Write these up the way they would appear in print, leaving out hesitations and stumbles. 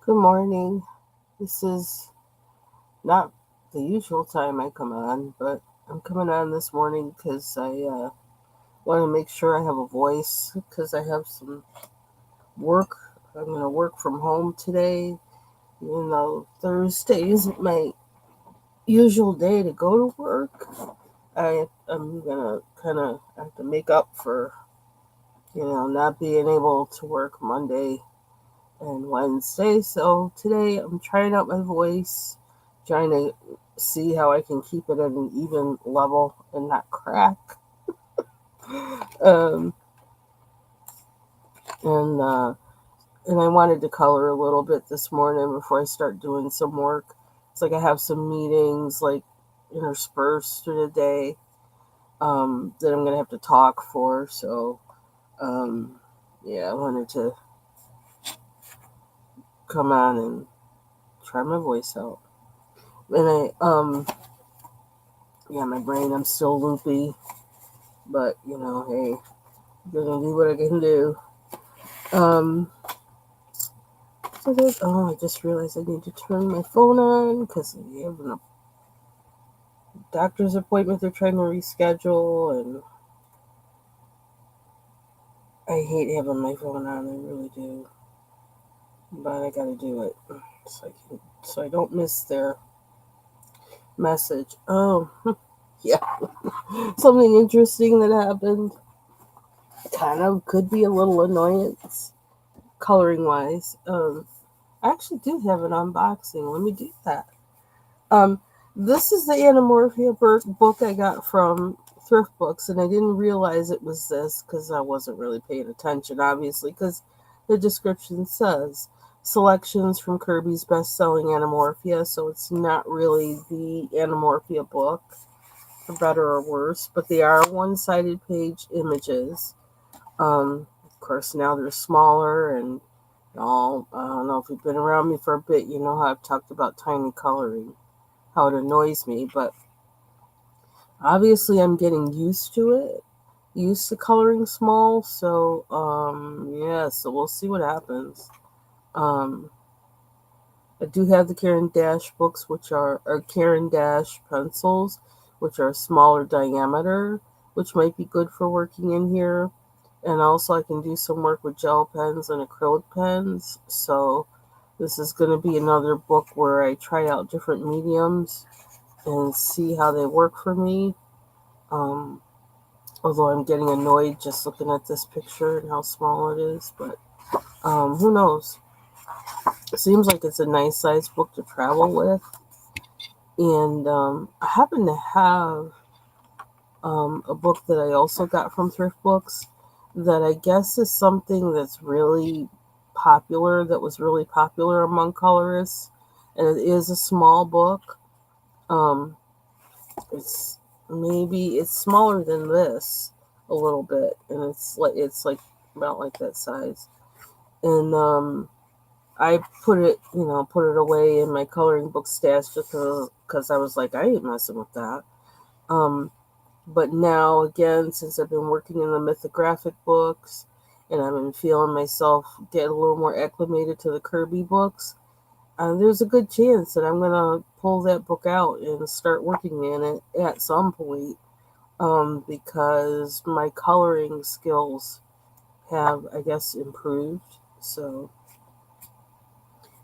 Good morning. This is not the usual time I come on, but I'm coming on this morning because I want to make sure I have a voice because I have some work. I'm going to work from home today, even though Thursday isn't my usual day to go to work. I'm going to kind of have to make up for, not being able to work Monday and Wednesday. So today I'm trying out my voice, trying to see how I can keep it at an even level and not crack. Um, and uh, and I wanted to color a little bit this morning before I start doing some work. It's like I have some meetings like interspersed through the day that I'm gonna have to talk for. So um, yeah, I wanted to come on and try my voice out. And yeah, my brain, I'm still loopy. But hey, gonna do what I can do. Um, I just realized I need to turn my phone on because I have a doctor's appointment they're trying to reschedule, and I hate having my phone on. I really do, but I gotta do it so I don't miss their message. Oh, yeah, something interesting that happened. Kind of could be a little annoyance, coloring wise. I actually do have an unboxing. Let me do that. Um, this is the Anamorphia book I got from Thrift Books, and I didn't realize it was this because I wasn't really paying attention, obviously, because the description says selections from Kirby's best-selling Anamorphia, so it's not really the Anamorphia book, for better or worse, but they are one-sided page images. Of course, now they're smaller, and I don't know if you've been around me for a bit, you know how I've talked about tiny coloring, how it annoys me, but obviously I'm getting used to it, used to coloring small. So yeah, so we'll see what happens. Um, I do have the Karen Dash books, which are or Karen Dash pencils, which are smaller diameter, which might be good for working in here. And also, I can do some work with gel pens and acrylic pens. So this is going to be another book where I try out different mediums and see how they work for me. Um, Although I'm getting annoyed just looking at this picture and how small it is, but who knows? It seems like it's a nice size book to travel with, and I happen to have a book that I also got from Thrift Books that I guess is something that's really popular, that was really popular among colorists, and it is a small book. Um, it's it's smaller than this a little bit, and it's like about like that size. And I put it away in my coloring book stash just because I was like, I ain't messing with that. Um, but now again, since I've been working in the mythographic books, and I've been feeling myself get a little more acclimated to the Kirby books, there's a good chance that I'm gonna pull that book out and start working in it at some point. Because my coloring skills have, I guess, improved. So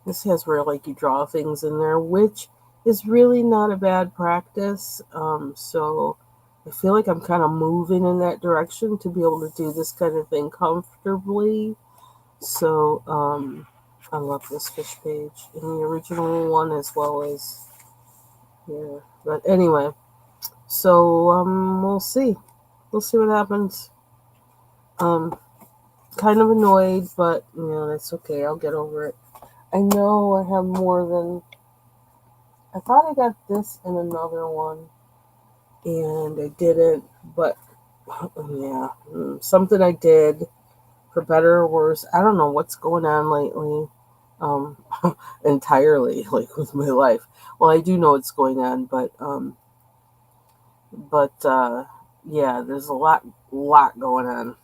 this has where like you draw things in there, which is really not a bad practice. So I feel like I'm kind of moving in that direction to be able to do this kind of thing comfortably. So I love this fish page in the original one as well as here. But anyway, so we'll see. We'll see what happens. Um, Kind of annoyed, but that's okay. I'll get over it. I know I have more than I thought I got this in another one, and I didn't. But yeah, something I did for better or worse. I don't know what's going on lately, um, entirely like with my life. Well, I do know what's going on, but yeah, there's a lot going on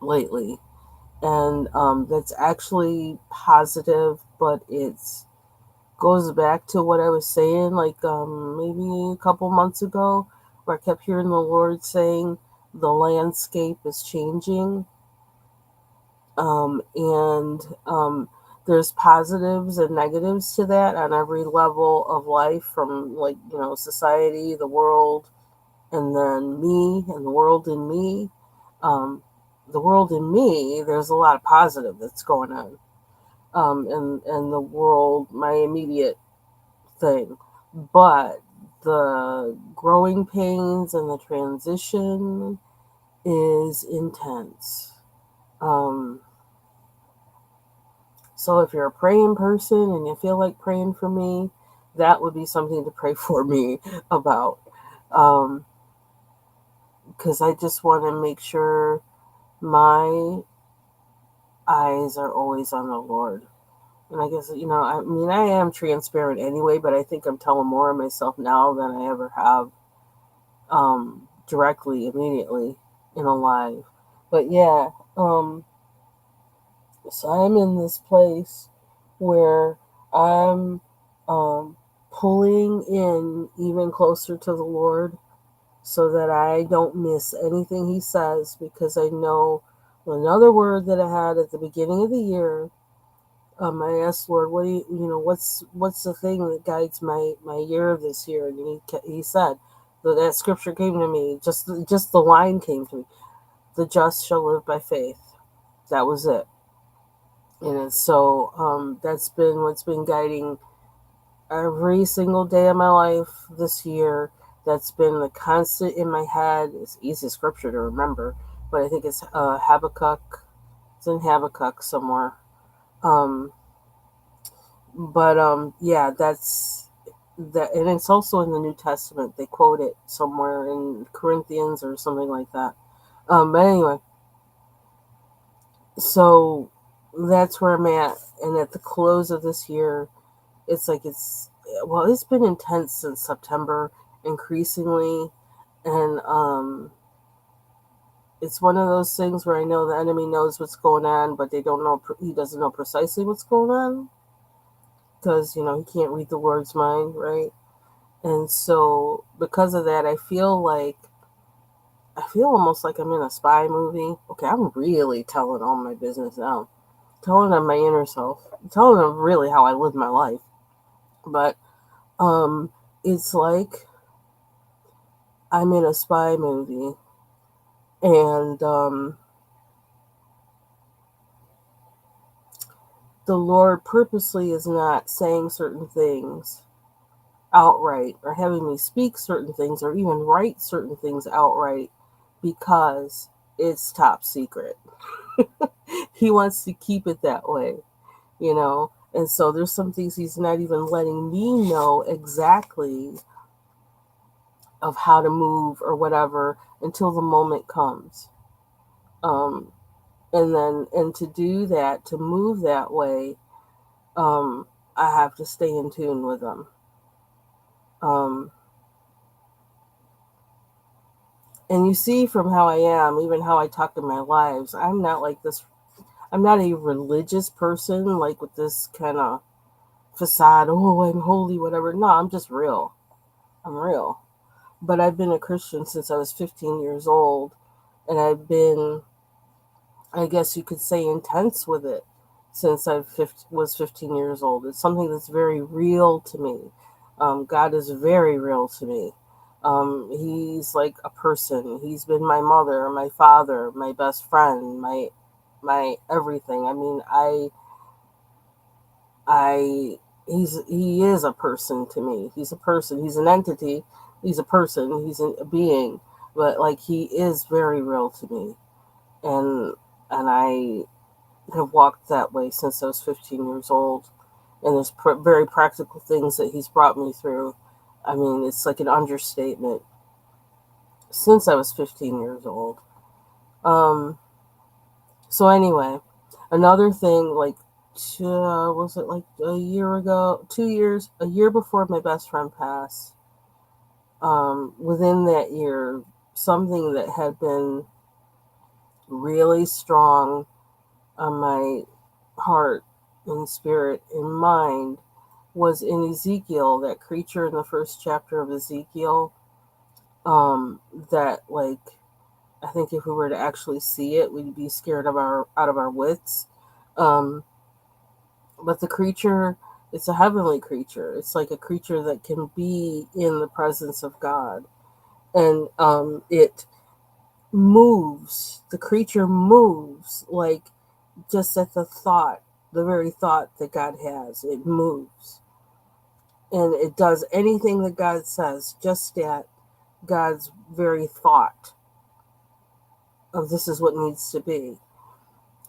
lately, and that's actually positive, but it's goes back to what I was saying, like maybe a couple months ago, where I kept hearing the Lord saying the landscape is changing, and there's positives and negatives to that on every level of life, from like society, the world, and then me and the world in me. Um, the world in me, there's a lot of positive that's going on, and the world, my immediate thing. But the growing pains and the transition is intense. Um, so if you're a praying person and you feel like praying for me, that would be something to pray for me about. Um, because I just want to make sure my eyes are always on the Lord. And I guess, I mean, I am transparent anyway, but I think I'm telling more of myself now than I ever have directly, immediately in a live. But yeah, so I'm in this place where I'm um, pulling in even closer to the Lord so that I don't miss anything He says, because I know another word that I had at the beginning of the year. I asked Lord, what do what's the thing that guides my year this year? And he said, that scripture came to me. Just the line came to me: the just shall live by faith. That was it. And so that's been what's been guiding every single day of my life this year. That's been the constant in my head. It's easy scripture to remember, but I think it's Habakkuk. It's in Habakkuk somewhere. Um, but yeah, that's that, and it's also in the New Testament. They quote it somewhere in Corinthians or something like that. But anyway, so that's where I'm at. And at the close of this year, it's like it's been intense since September, increasingly, and it's one of those things where I know the enemy knows what's going on, but they don't know. He doesn't know precisely what's going on, because he can't read the Lord's mind, right? And so because of that, I feel almost like I'm in a spy movie. Okay, I'm really telling all my business now, telling them my inner self, telling them really how I live my life. But um, it's like I'm in a spy movie, and the Lord purposely is not saying certain things outright, or having me speak certain things, or even write certain things outright, because it's top secret. He wants to keep it that way. And so there's some things He's not even letting me know exactly of how to move or whatever until the moment comes. Um, and to do that, to move that way, um, I have to stay in tune with Him. Um, and you see from how I am, even how I talk in my lives, I'm not like this. I'm not a religious person, like with this kind of facade. Oh, I'm holy, whatever. No, I'm just real. I'm real. But I've been a Christian since I was 15 years old, and I've been, I guess you could say, intense with it since was 15 years old. It's something that's very real to me. God is very real to me. He's like a person. He's been my mother, my father, my best friend, my everything. I mean, I he is a person to me. He's a person. He's an entity. He's a person. He's a being. But like, he is very real to me, and I have walked that way since I was 15 years old. And there's very practical things that He's brought me through. I mean, it's like an understatement. Since I was 15 years old. Um. So anyway, another thing, like, was it like a year ago, 2 years, a year before my best friend passed. Within that year, something that had been really strong on my heart and spirit and mind was in Ezekiel, that creature in the first chapter of Ezekiel. That like I think if we were to actually see it, we'd be scared of our out of our wits. Um, but the creature, it's a heavenly creature. It's like a creature that can be in the presence of God, and it moves. The creature moves like just at the thought, the very thought that God has. It moves, and it does anything that God says, just at God's very thought of this is what needs to be.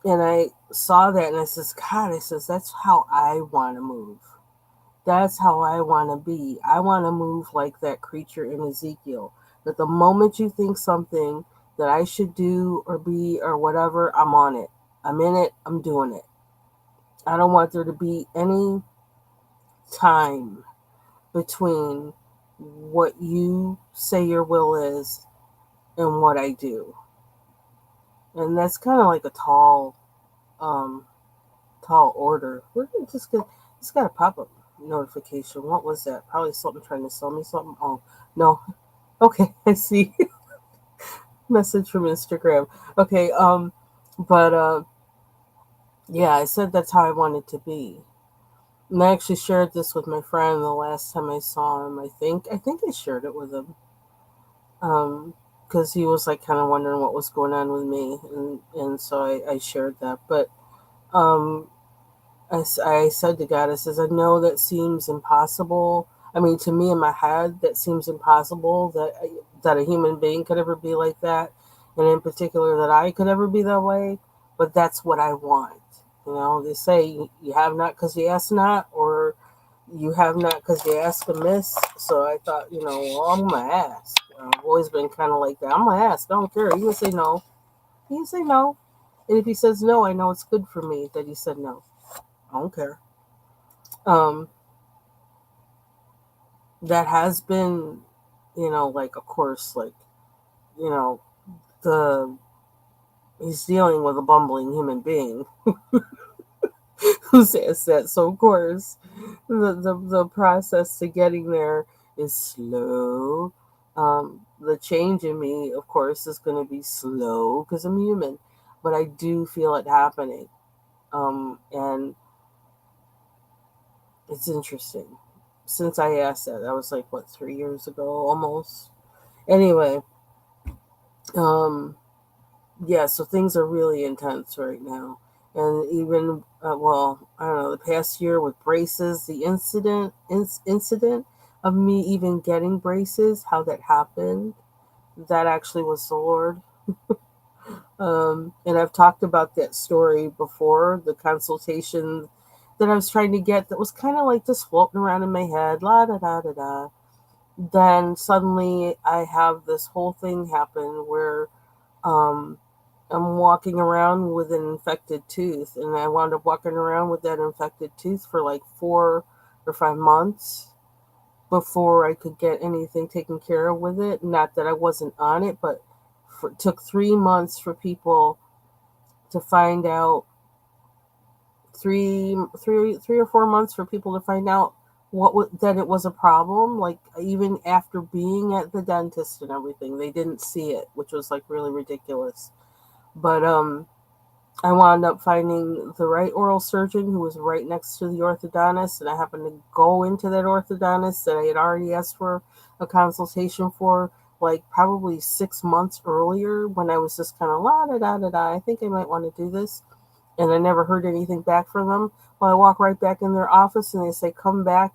And I saw that and I says, God, I says, that's how I want to move. That's how I want to be. I want to move like that creature in Ezekiel. That the moment you think something that I should do or be or whatever, I'm on it. I'm in it. I'm doing it. I don't want there to be any time between what you say your will is and what I do. And that's kind of like a um, tall order. We're gonna just got a pop up notification. What was that? Probably something trying to sell me something. Oh no. Okay, I see. Message from Instagram. Okay, but yeah, I said that's how I wanted to be. And I actually shared this with my friend the last time I saw him. I think I shared it with him. Because he was like kind of wondering what was going on with me, and so I shared that. But um, I said to God, I says, I know that seems impossible. I mean, to me in my head, that seems impossible that a human being could ever be like that, and in particular that I could ever be that way. But that's what I want. You know, they say you have not because you ask not, or you have not because you ask amiss. So I thought, well, I'm gonna ask. I've always been kind of like that. I'm gonna ask. I don't care. He can say no. He can say no, and if he says no, I know it's good for me that he said no. I don't care. Um, that has been, like of course, like you know, the he's dealing with a bumbling human being who says that. So of course, the process to getting there is slow. The change in me, of course, is going to be slow because I'm human, but I do feel it happening. And it's interesting. Since I asked that, that was like what 3 years ago, almost. Anyway, um, yeah, so things are really intense right now. And even, well, I don't know, the past year with braces, the incident of me even getting braces, how that happened, that actually was the Lord. And I've talked about that story before, the consultation that I was trying to get that was kind of like just floating around in my head, la da da da da. Then suddenly I have this whole thing happen where um, I'm walking around with an infected tooth, and I wound up walking around with that infected tooth for like 4 or 5 months before I could get anything taken care of with it. Not that I wasn't on it, but it took 3 months for people to find out. 3 or 4 months for people to find out that it was a problem. Like even after being at the dentist and everything, they didn't see it, which was like really ridiculous. But I wound up finding the right oral surgeon who was right next to the orthodontist, and I happened to go into that orthodontist that I had already asked for a consultation for, like probably 6 months earlier, when I was just kind of la da da da da. I think I might want to do this, and I never heard anything back from them. Well, I walk right back in their office, and they say, "Come back,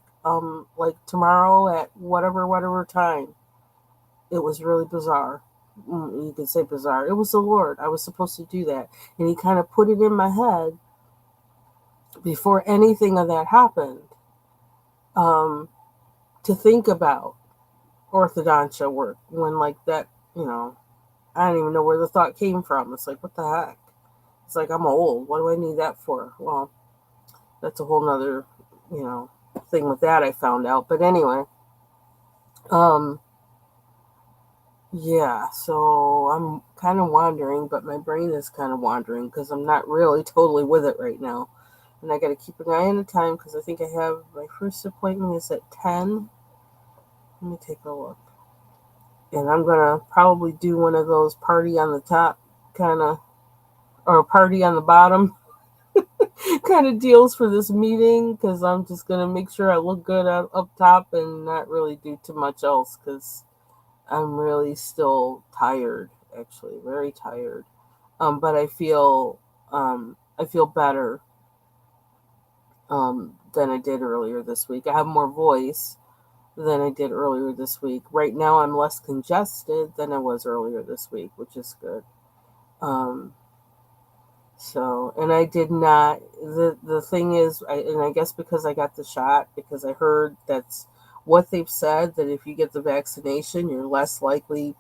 like tomorrow at whatever time." It was really bizarre. You could say bizarre. It was the Lord. I was supposed to do that. And He kind of put it in my head before anything of that happened, um, to think about orthodontia work when, like, that, I don't even know where the thought came from. It's like, what the heck? It's like, I'm old. What do I need that for? Well, that's a whole nother, you know, thing with that I found out. But anyway, um, yeah, so I'm kind of wandering, but my brain is kind of wandering because I'm not really totally with it right now. And I got to keep an eye on the time because I think I have my first appointment is at 10. Let me take a look. And I'm going to probably do one of those party on the top kind of, or party on the bottom kind of deals for this meeting because I'm just going to make sure I look good up top and not really do too much else because I'm really still tired, actually, very tired. But I feel better than I did earlier this week. I have more voice than I did earlier this week. Right now, I'm less congested than I was earlier this week, which is good. Um, and I did not. The thing is, and I guess because I got the shot, because I heard that's what they've said that if you get the vaccination, you're less likely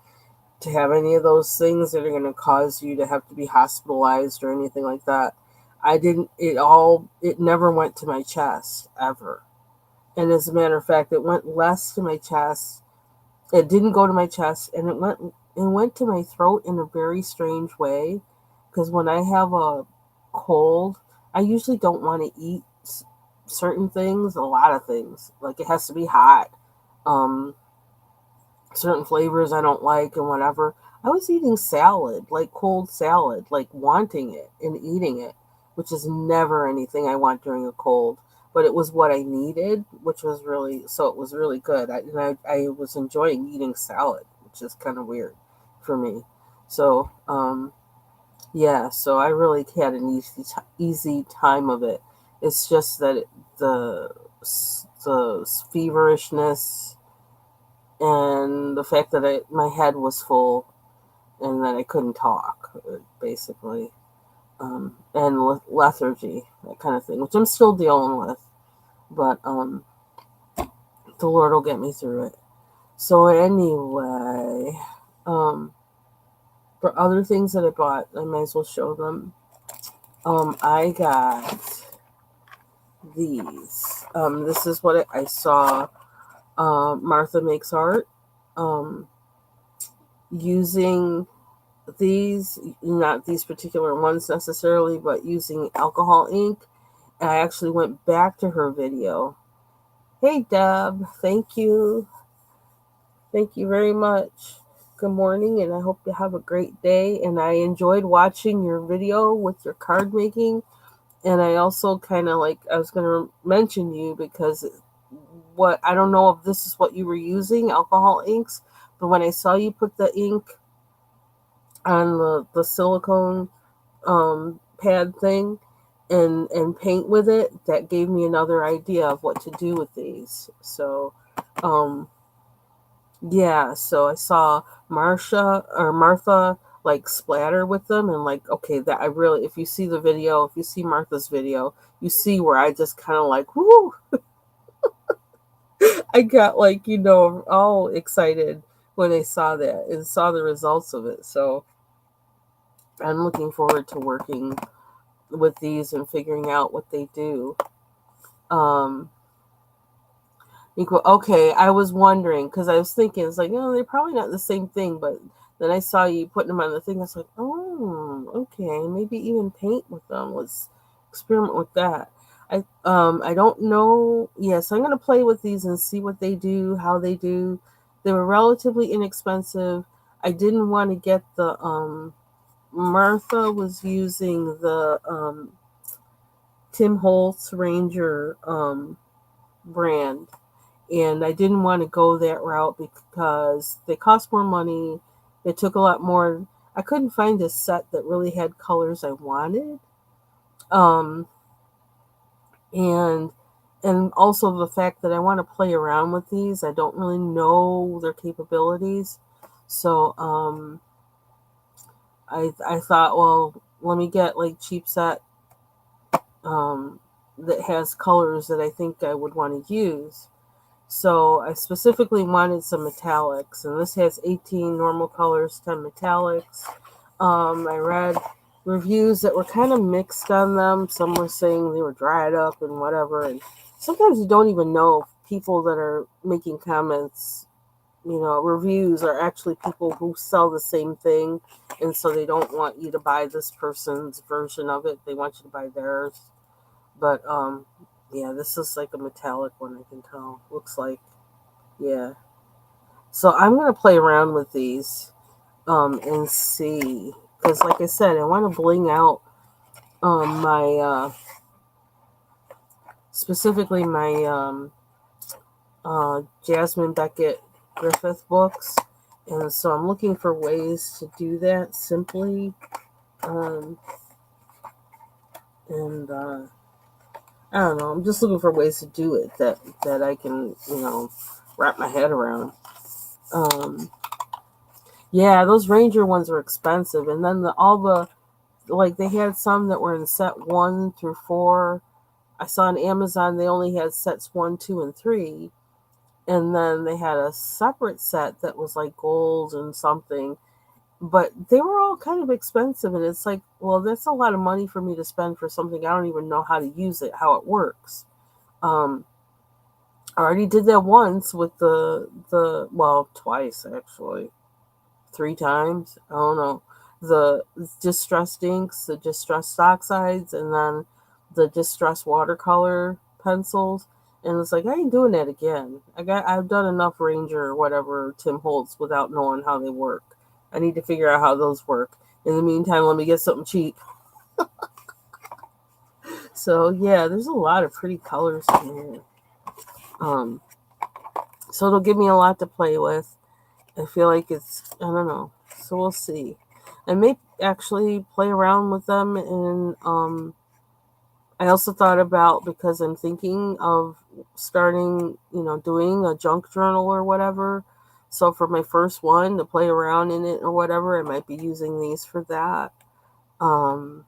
to have any of those things that are going to cause you to have to be hospitalized or anything like that. I didn't. It never went to my chest ever. And as a matter of fact, it went less to my chest. It didn't go to my chest, and it went to my throat in a very strange way. Because when I have a cold, I usually don't want to eat certain things, a lot of things. Like it has to be hot. Um, Certain flavors I don't like and whatever. I was eating salad, like cold salad, like wanting it and eating it, which is never anything I want during a cold. But it was what I needed, which was really, so it was really good. I was enjoying eating salad, which is kind of weird for me. So, yeah, so I really had an easy time of it. It's just that the, the feverishness and the fact that my head was full and that I couldn't talk, basically, and lethargy, that kind of thing, which I'm still dealing with, but the Lord will get me through it. So anyway, um, for other things that I bought, I might as well show them. I got these. This is what I saw. Martha Makes Art. Using these, not these particular ones necessarily, but using alcohol ink. And I actually went back to her video. Hey, Deb, thank you. Thank you very much. Good morning, and I hope you have a great day. And I enjoyed watching your video with your card making. And I also kind of I was going to mention you because I don't know if this is what you were using, alcohol inks, but when I saw you put the ink on the silicone pad thing and paint with it, that gave me another idea of what to do with these. So yeah, so I saw Martha splatter with them, and okay, that I really, if you see the video, if you see Martha's video, you see where I just kind of whoo, I got all excited when I saw that and saw the results of it. So I'm looking forward to working with these and figuring out what they do. Okay, I was wondering because I was thinking it's they're probably not the same thing, but then I saw you putting them on the thing. I was like, oh, okay, maybe even paint with them. Let's experiment with that. I don't know. Yes, I'm gonna play with these and see what they do, how they do. They were relatively inexpensive. I didn't want to get the Martha was using the Tim Holtz Ranger brand, and I didn't want to go that route because they cost more money. It took a lot more. I couldn't find a set that really had colors I wanted. Um, and also the fact that I want to play around with these. I don't really know their capabilities. So I thought, well, let me get cheap set that has colors that I think I would want to use. So I specifically wanted some metallics, and this has 18 normal colors, 10 metallics. I read reviews that were kind of mixed on them. Some were saying they were dried up and whatever. And sometimes you don't even know if people that are making comments reviews are actually people who sell the same thing, and so they don't want you to buy this person's version of it. They want you to buy theirs. But yeah, this is like a metallic one. I can tell. Looks like, yeah. So I'm gonna play around with these and see, because like I said, I want to bling out my specifically my Jasmine Beckett Griffith books, and so I'm looking for ways to do that simply, um, and I don't know. I'm just looking for ways to do it that I can wrap my head around. Um, yeah, those Ranger ones were expensive, and then all the like they had some that were in set 1 through 4. I saw on Amazon they only had sets 1, 2, and 3, and then they had a separate set that was like gold and something, but they were all kind of expensive, and it's like, well, that's a lot of money for me to spend for something I don't even know how to use it, how it works. um I already did that once with the well, twice actually, 3 times, I don't know, the distressed inks, the distressed oxides, and then the distressed watercolor pencils. And it's like, I ain't doing that again. I've done enough Ranger or whatever Tim Holtz without knowing how they work. I need to figure out how those work. In the meantime, let me get something cheap. So yeah, there's a lot of pretty colors in here. Um, so it'll give me a lot to play with. I feel like I don't know. So we'll see. I may actually play around with them. And I also thought about, because I'm thinking of starting, doing a junk journal or whatever. So for my first one, to play around in it or whatever, I might be using these for that. Um,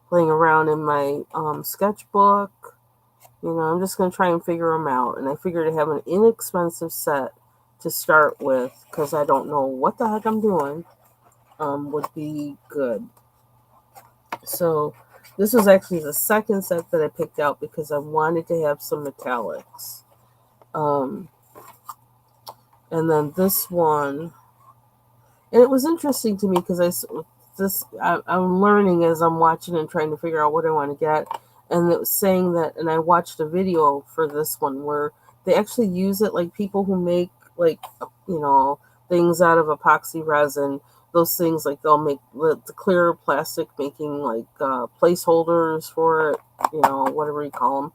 Playing around in my sketchbook. I'm just going to try and figure them out. And I figured to have an inexpensive set to start with, because I don't know what the heck I'm doing, would be good. So this was actually the second set that I picked out because I wanted to have some metallics. Um, and then this one, and it was interesting to me because I'm learning as I'm watching and trying to figure out what I want to get. And it was saying that, and I watched a video for this one where they actually use it, like people who make like things out of epoxy resin. Those things, like they'll make the clear plastic, making like placeholders for it, whatever you call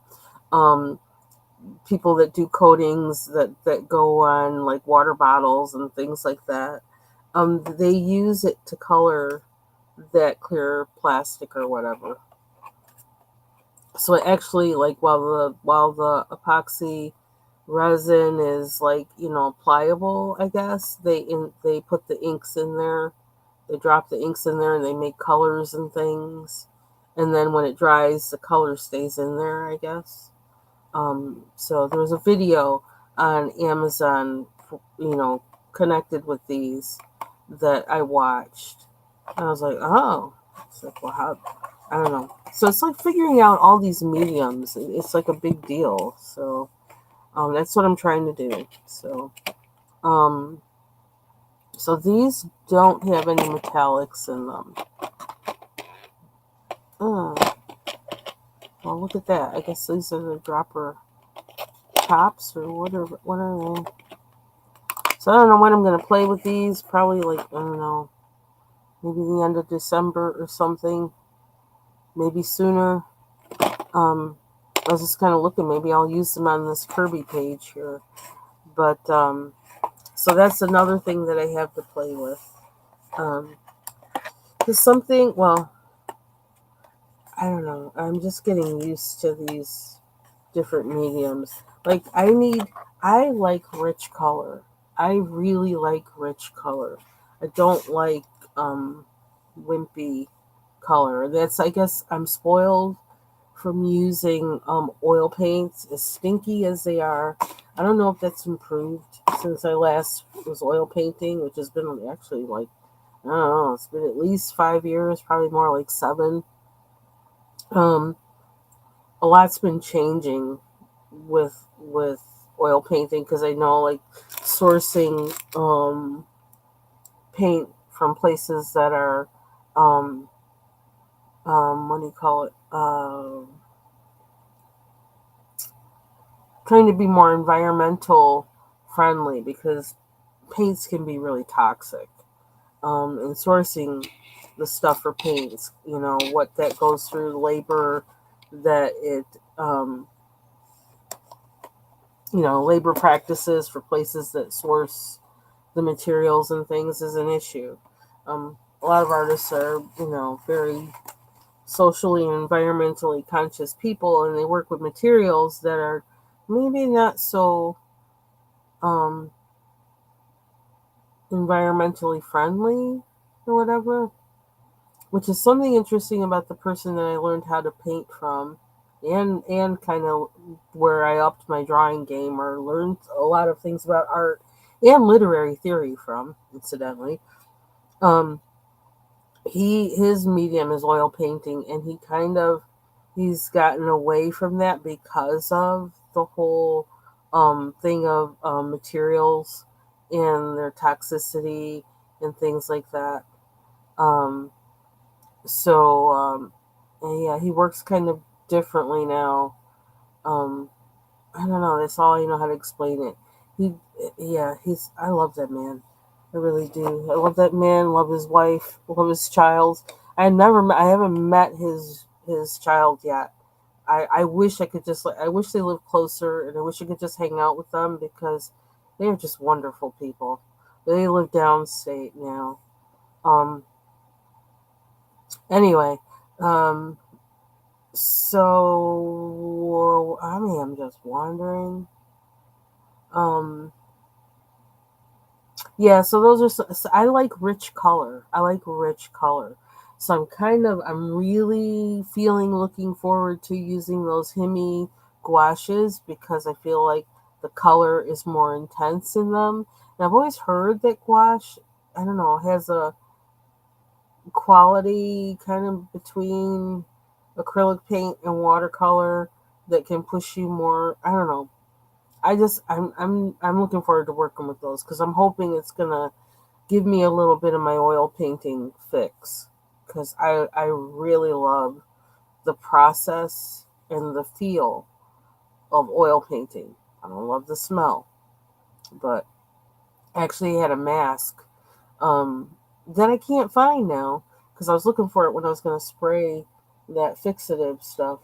them. People that do coatings that go on like water bottles and things like that. They use it to color that clear plastic or whatever. So it actually, like, while the epoxy resin is like pliable, I guess they put the inks in there. They drop the inks in there and they make colors and things. And then when it dries, the color stays in there, I guess. So there was a video on Amazon, connected with these, that I watched. And I was like, oh, it's like, well, how? I don't know. So it's like figuring out all these mediums. It's like a big deal. So that's what I'm trying to do. Um, so these don't have any metallics in them. Oh, well, look at that. I guess these are the dropper tops, or what are they? So I don't know when I'm going to play with these. Probably, like, I don't know, maybe the end of December or something. Maybe sooner. I was just kind of looking. Maybe I'll use them on this Kirby page here. But so that's another thing that I have to play with. Because something, well, I don't know. I'm just getting used to these different mediums. Like, I like rich color. I really like rich color. I don't like wimpy color. That's, I guess, I'm spoiled from using oil paints, as stinky as they are. I don't know if that's improved since I last was oil painting, which has been actually like, I don't know, it's been at least 5 years, probably more like 7. Um, a lot's been changing with oil painting because I know like sourcing paint from places that are um, what do you call it? Trying to be more environmental friendly because paints can be really toxic. And sourcing the stuff for paints, what that goes through labor, that it, um, labor practices for places that source the materials and things is an issue. A lot of artists are, very socially and environmentally conscious people, and they work with materials that are maybe not so um, environmentally friendly or whatever, which is something interesting about the person that I learned how to paint from, and kind of where I upped my drawing game or learned a lot of things about art and literary theory from, incidentally. Um, his medium is oil painting, and he's gotten away from that because of the whole thing of materials and their toxicity and things like that. Um, so and yeah, he works kind of differently now. Um, I don't know. That's all I know how to explain it. He, yeah, he's. I love that man. I really do. I love that man. Love his wife. Love his child. I haven't met his child yet. I wish I could just. I wish they lived closer, and I wish I could just hang out with them because they are just wonderful people. They live downstate now. Um. Anyway. Um. So I mean, I'm just wondering. Um. Yeah, so those are. So I like rich color. I like rich color. So I'm really looking forward to using those Himi gouaches because I feel like the color is more intense in them. And I've always heard that gouache, I don't know, has a quality kind of between acrylic paint and watercolor that can push you more. I don't know. I'm looking forward to working with those because I'm hoping it's gonna give me a little bit of my oil painting fix because I really love the process and the feel of oil painting. I don't love the smell, but I actually had a mask that I can't find now because I was looking for it when I was going to spray that fixative stuff.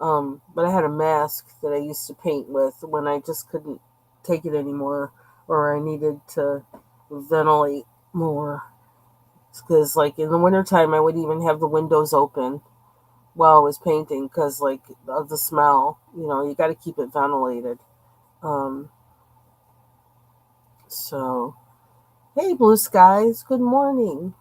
But I had a mask that I used to paint with when I just couldn't take it anymore or I needed to ventilate more. Because, like, in the wintertime, I would even have the windows open while I was painting because, like, of the smell. You got to keep it ventilated. Um, so, hey, blue skies, good morning.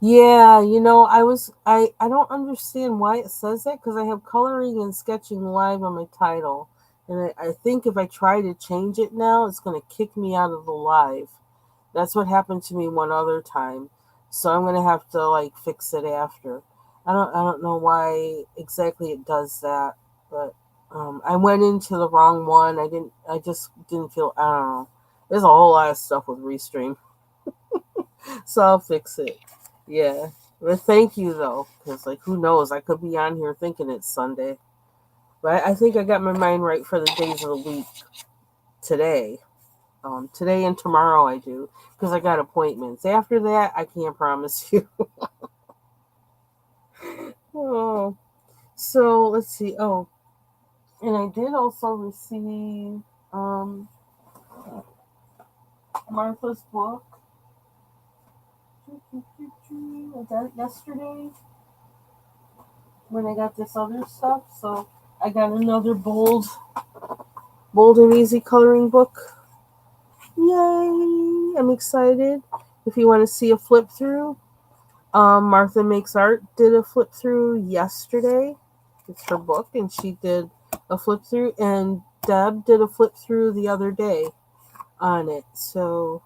Yeah, I don't understand why it says that because I have coloring and sketching live on my title. And I think if I try to change it now, it's going to kick me out of the live. That's what happened to me one other time. So I'm going to have to like fix it after. I don't know why exactly it does that, but I went into the wrong one. I just didn't feel, I don't know. There's a whole lot of stuff with Restream. So I'll fix it. Yeah. But thank you though, because like who knows? I could be on here thinking it's Sunday. But I think I got my mind right for the days of the week today. Today and tomorrow I do because I got appointments. After that, I can't promise you. Oh, so let's see. Oh, and I did also receive um, Martha's book. I got it yesterday when I got this other stuff. So I got another bold and easy coloring book. Yay! I'm excited. If you want to see a flip through, Martha Makes Art did a flip through yesterday. It's her book, and she did a flip through, and Deb did a flip through the other day on it. So,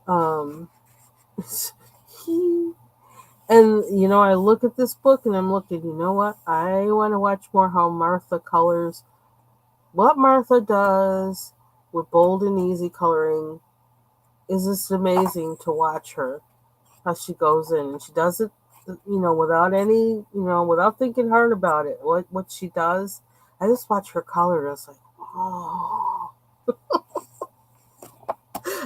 um, and I look at this book and I'm looking. You know what? I want to watch more how Martha colors what Martha does with bold and easy coloring is just amazing to watch her. How she goes in and she does it, without any, without thinking hard about it. What she does, I just watch her color. And it's like, oh,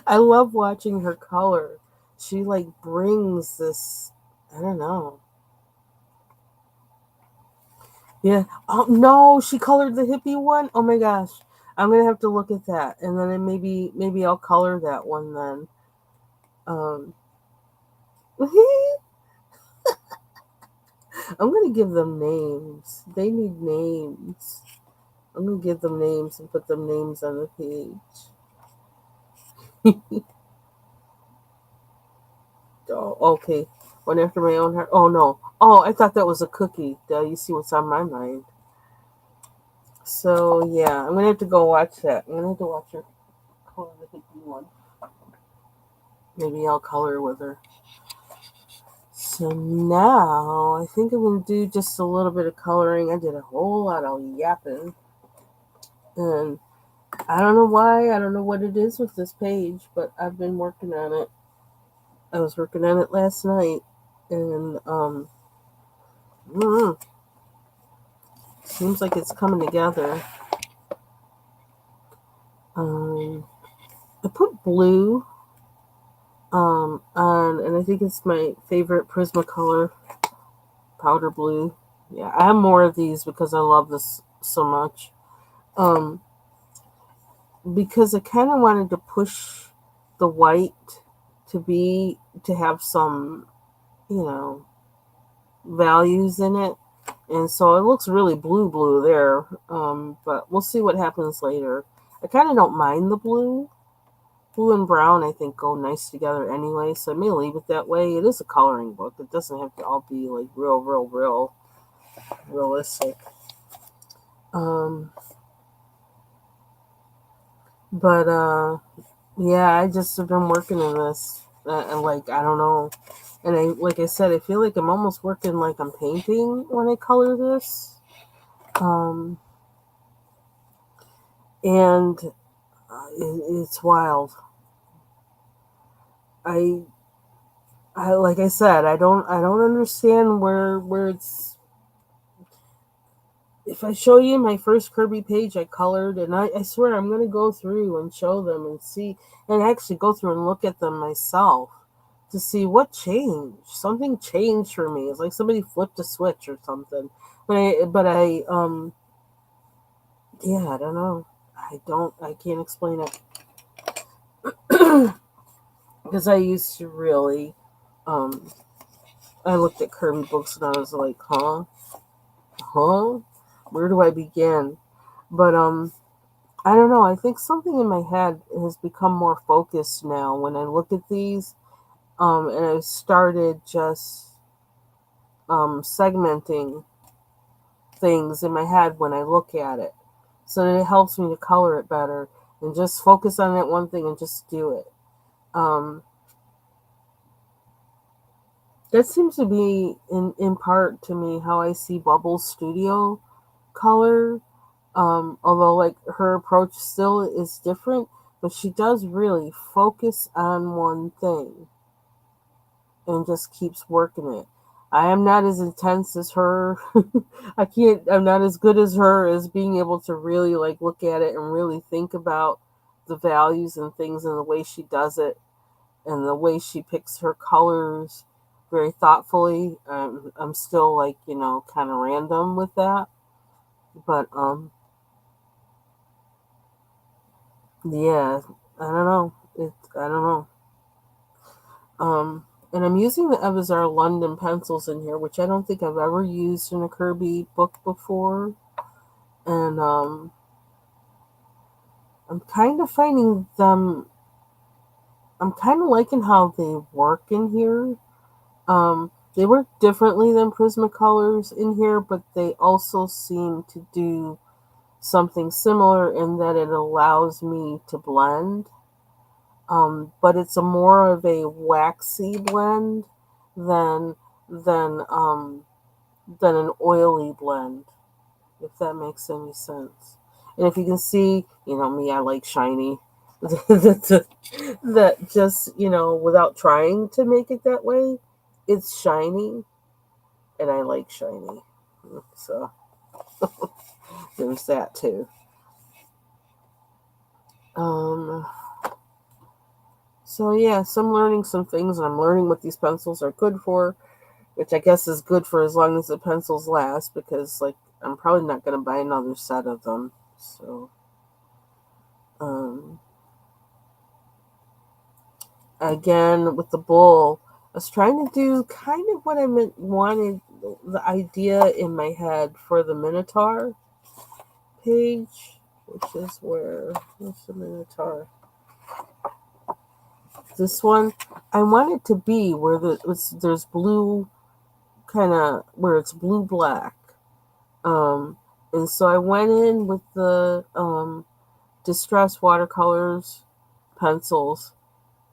I love watching her color. She like brings this. I don't know. Yeah. Oh no, she colored the hippie one. Oh my gosh, I'm gonna have to look at that, and then maybe I'll color that one then. Um, I'm gonna give them names. They need names. I'm gonna give them names and put them names on the page. Oh, okay. One after my own heart. Oh no. Oh, I thought that was a cookie. You see what's on my mind. So yeah, I'm gonna have to go watch that. I'm gonna have to watch her color the hippie one. Maybe I'll color with her. So now I think I'm gonna do just a little bit of coloring. I did a whole lot of yapping, and I don't know why. I don't know what it is with this page, but I've been working on it. I was working on it last night, and mm, seems like it's coming together. Um, I put blue on, and I think it's my favorite Prismacolor powder blue. Yeah, I have more of these because I love this so much. Um, because I kind of wanted to push the white to have some, you know, values in it. And so it looks really blue there. But we'll see what happens later. I kind of don't mind the blue. Blue and brown, I think, go nice together anyway, so I may leave it that way. It is a coloring book. It doesn't have to all be like real realistic. Um, but yeah, I just have been working on this, and like I don't know, and like I said, I feel like I'm almost working like I'm painting when I color this. Um, and it's wild. I like I said, I don't understand where it's. If I show you my first Kirby page I colored, and I swear I'm gonna go through and show them and see, and actually go through and look at them myself to see what changed. Something changed for me. It's like somebody flipped a switch or something. But I yeah, I don't know. I can't explain it. Because I used to really, um, I looked at Kirby books and I was like, huh, where do I begin? But I don't know. I think something in my head has become more focused now when I look at these. And I've started just segmenting things in my head when I look at it, so that it helps me to color it better and just focus on that one thing and just do it. Um, that seems to be in part to me how I see Bubble Studio color. Although like her approach still is different, but she does really focus on one thing and just keeps working it. I am not as intense as her. I'm not as good as her as being able to really like look at it and really think about the values and things and the way she does it and the way she picks her colors very thoughtfully. I'm still like, kind of random with that. But yeah, I don't know. I don't know. And I'm using the Evazar London pencils in here, which I don't think I've ever used in a Kirby book before. And I'm kind of finding them. I'm kind of liking how they work in here. They work differently than Prismacolors in here, but they also seem to do something similar in that it allows me to blend. But it's a more of a waxy blend than than um, than an oily blend, if that makes any sense. And if you can see, me, I like shiny. That just, without trying to make it that way, it's shiny, and I like shiny. So there's that too. Um, so yeah, so I'm learning some things, and I'm learning what these pencils are good for, which I guess is good for as long as the pencils last, because like I'm probably not going to buy another set of them. So um, again with the bull, I was trying to do kind of what wanted the idea in my head for the Minotaur page, which is where's the Minotaur? This one, I want it to be where there's blue, kind of where it's blue black. Um, and so I went in with the distress watercolors pencils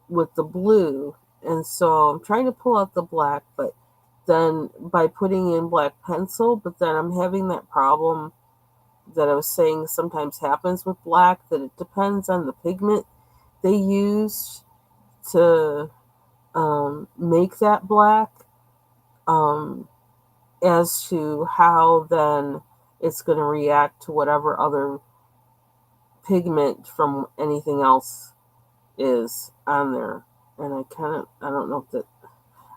with the blue, and so I'm trying to pull out the black, but then by putting in black pencil, but then I'm having that problem that I was saying sometimes happens with black, that it depends on the pigment they use to make that black, um, as to how then it's going to react to whatever other pigment from anything else is on there. And I don't know if that,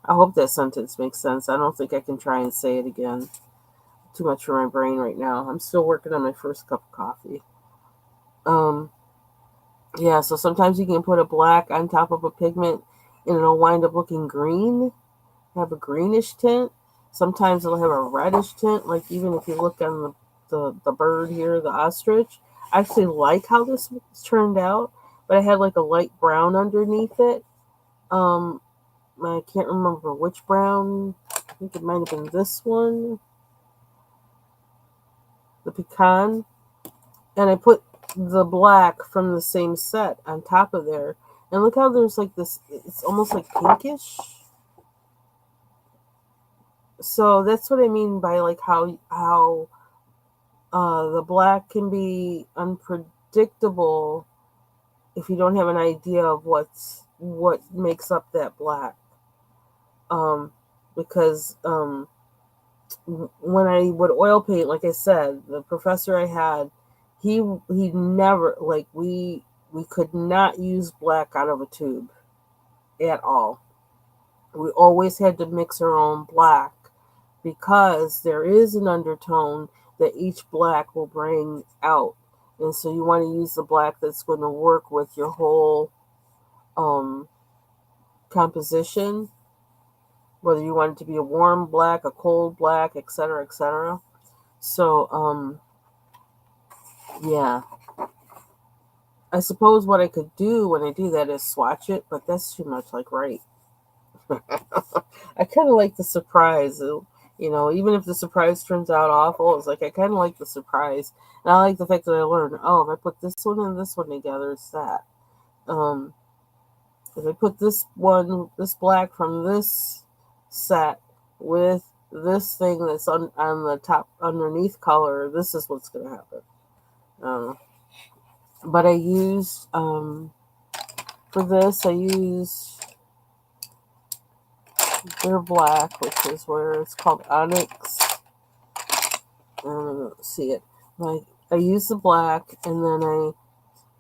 I hope that sentence makes sense. I don't think I can try and say it again. Too much for my brain right now. I'm still working on my first cup of coffee. Um, yeah, so sometimes you can put a black on top of a pigment and it'll wind up looking green, have a greenish tint. Sometimes it'll have a reddish tint, like even if you look on the bird here, the ostrich. I actually like how this turned out, but I had like a light brown underneath it. Um, I can't remember which brown. I think it might have been this one, the pecan. And I put the black from the same set on top of there. And look how there's like this, it's almost like pinkish. So that's what I mean by like how the black can be unpredictable if you don't have an idea of what makes up that black. Um, because when I would oil paint, like I said, the professor I had, he never, like, we could not use black out of a tube at all. We always had to mix our own black because there is an undertone that each black will bring out. And so you want to use the black that's going to work with your whole um, composition, whether you want it to be a warm black, a cold black, etc., etc. So, yeah. I suppose what I could do when I do that is swatch it, but that's too much like right. I kind of like the surprise. Even if the surprise turns out awful, it's like I kind of like the surprise. And I like the fact that I learned, oh, if I put this one and this one together, it's that. Um, if I put this black from this set with this thing that's on the top underneath color, this is what's going to happen. But I used, for this, I used their black, which is where it's called Onyx. I don't see it. I used the black, and then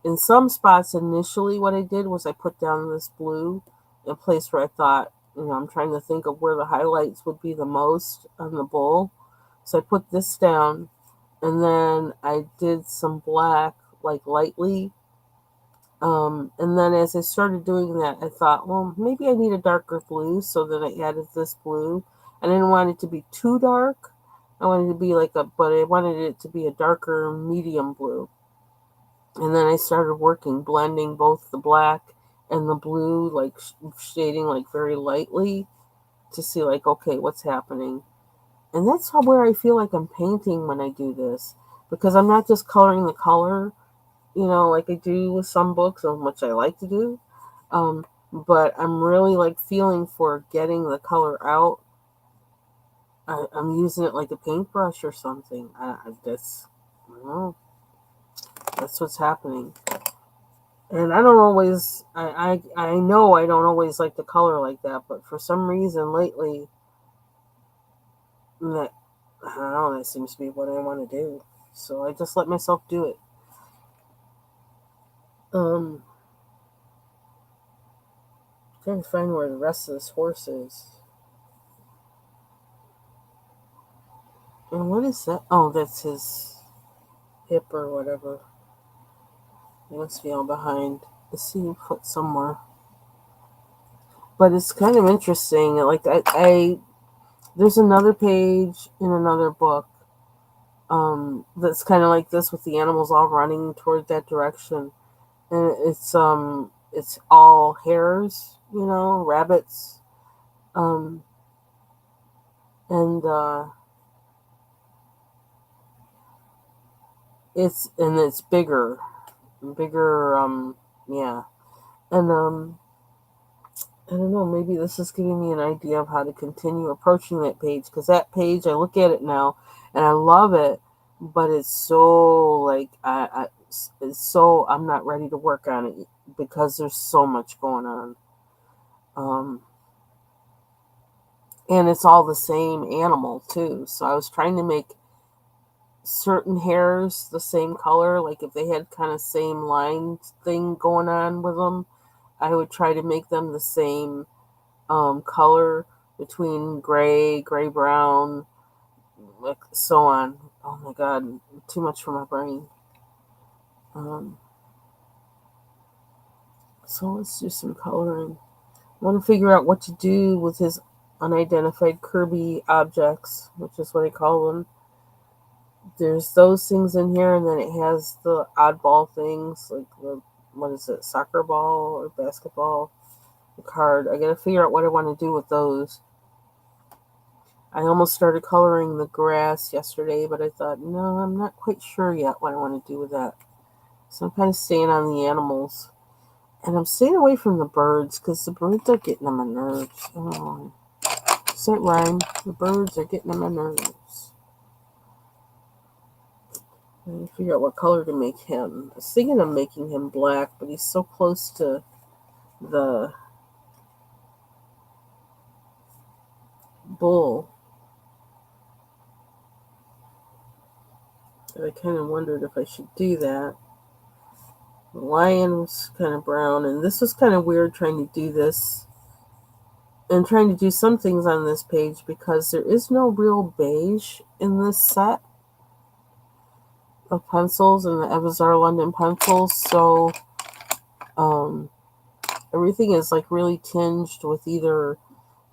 in some spots initially, what I did was I put down this blue in a place where I thought, I'm trying to think of where the highlights would be the most on the bowl. So I put this down, and then I did some black, like lightly. And then as I started doing that, I thought, well, maybe I need a darker blue, so then I added this blue. I didn't want it to be too dark. I wanted it to be but I wanted it to be a darker medium blue. And then I started blending both the black and the blue, like shading like very lightly to see like, okay, what's happening. And that's where I feel like I'm painting when I do this, because I'm not just coloring the color, like I do with some books, which I like to do. But I'm really like feeling for getting the color out. I'm using it like a paintbrush or something. I don't know. That's what's happening. And I don't always, I know I don't always like the color like that, but for some reason lately, that, I don't know, that seems to be what I want to do. So I just let myself do it. Um, Trying to find where the rest of this horse is. And what is that? Oh, that's his hip or whatever. He must be all behind. I see a foot somewhere. But it's kind of interesting. Like I there's another page in another book that's kind of like this with the animals all running toward that direction, and it's all hares, rabbits, um, and it's bigger, yeah, and I don't know, maybe this is giving me an idea of how to continue approaching that page, because that page, I look at it now and I love it, but it's so like it's so I'm not ready to work on it because there's so much going on. Um, and it's all the same animal too. So I was trying to make certain hairs the same color, like if they had kind of same line thing going on with them, I would try to make them the same color between gray brown, like so on. Oh my god, too much for my brain. Um, so let's do some coloring. I want to figure out what to do with his unidentified Kirby objects, which is what I call them. There's those things in here, and then it has the oddball things, like the, what is it, soccer ball or basketball, the card. I gotta figure out what I want to do with those. I almost started coloring the grass yesterday, but I thought, no, I'm not quite sure yet what I want to do with that. So I'm kind of staying on the animals. And I'm staying away from the birds because the birds are getting on my nerves. Oh, does that rhyme? The birds are getting on my nerves. I need to figure out what color to make him. I was thinking of making him black, but he's so close to the bull that I kind of wondered if I should do that. The lion was kind of brown, and this was kind of weird trying to do this and trying to do some things on this page because there is no real beige in this set of pencils and the Evazar London pencils, so um, everything is like really tinged with either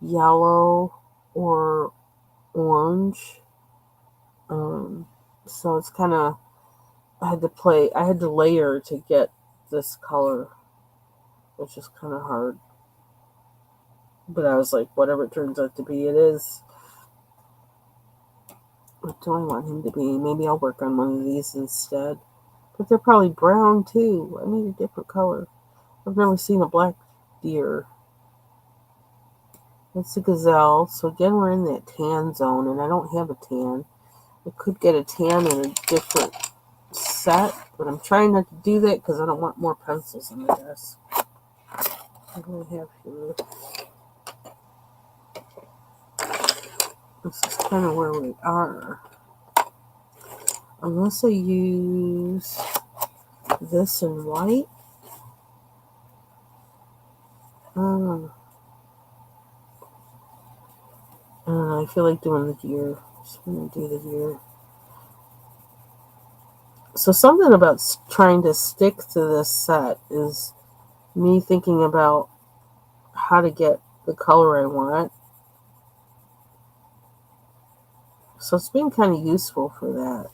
yellow or orange. So it's kind of, I had to layer to get this color, which is kind of hard. But I was like, whatever it turns out to be, it is. What do I want him to be? Maybe I'll work on one of these instead. But they're probably brown too. I need a different color. I've never seen a black deer. It's a gazelle. So again, we're in that tan zone, and I don't have a tan. I could get a tan in a different set, but I'm trying not to do that because I don't want more pencils on the desk. What do I have here? This is kind of where we are. Unless I use this in white. I feel like doing the deer. Just going to do the deer. So something about trying to stick to this set is me thinking about how to get the color I want. So it's been kind of useful for that.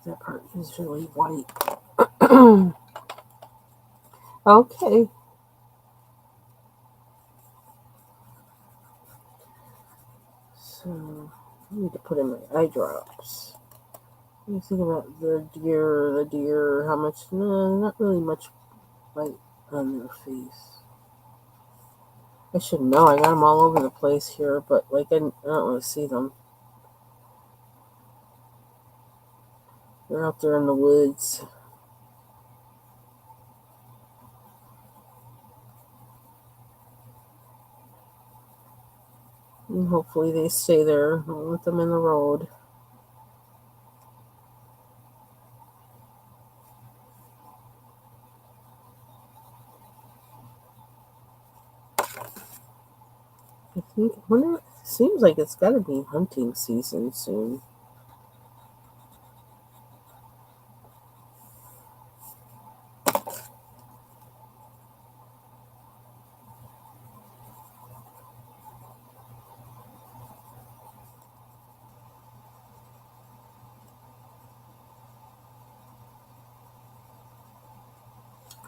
That part is really white. Okay. So I need to put in my eye drops. Let me think about the deer, how much, no, not really much white on their face. I should know, I got them all over the place here, but like I don't really see them. They're out there in the woods. And hopefully they stay there. Don't let them in the road. I think, wonder, seems like it's got to be hunting season soon.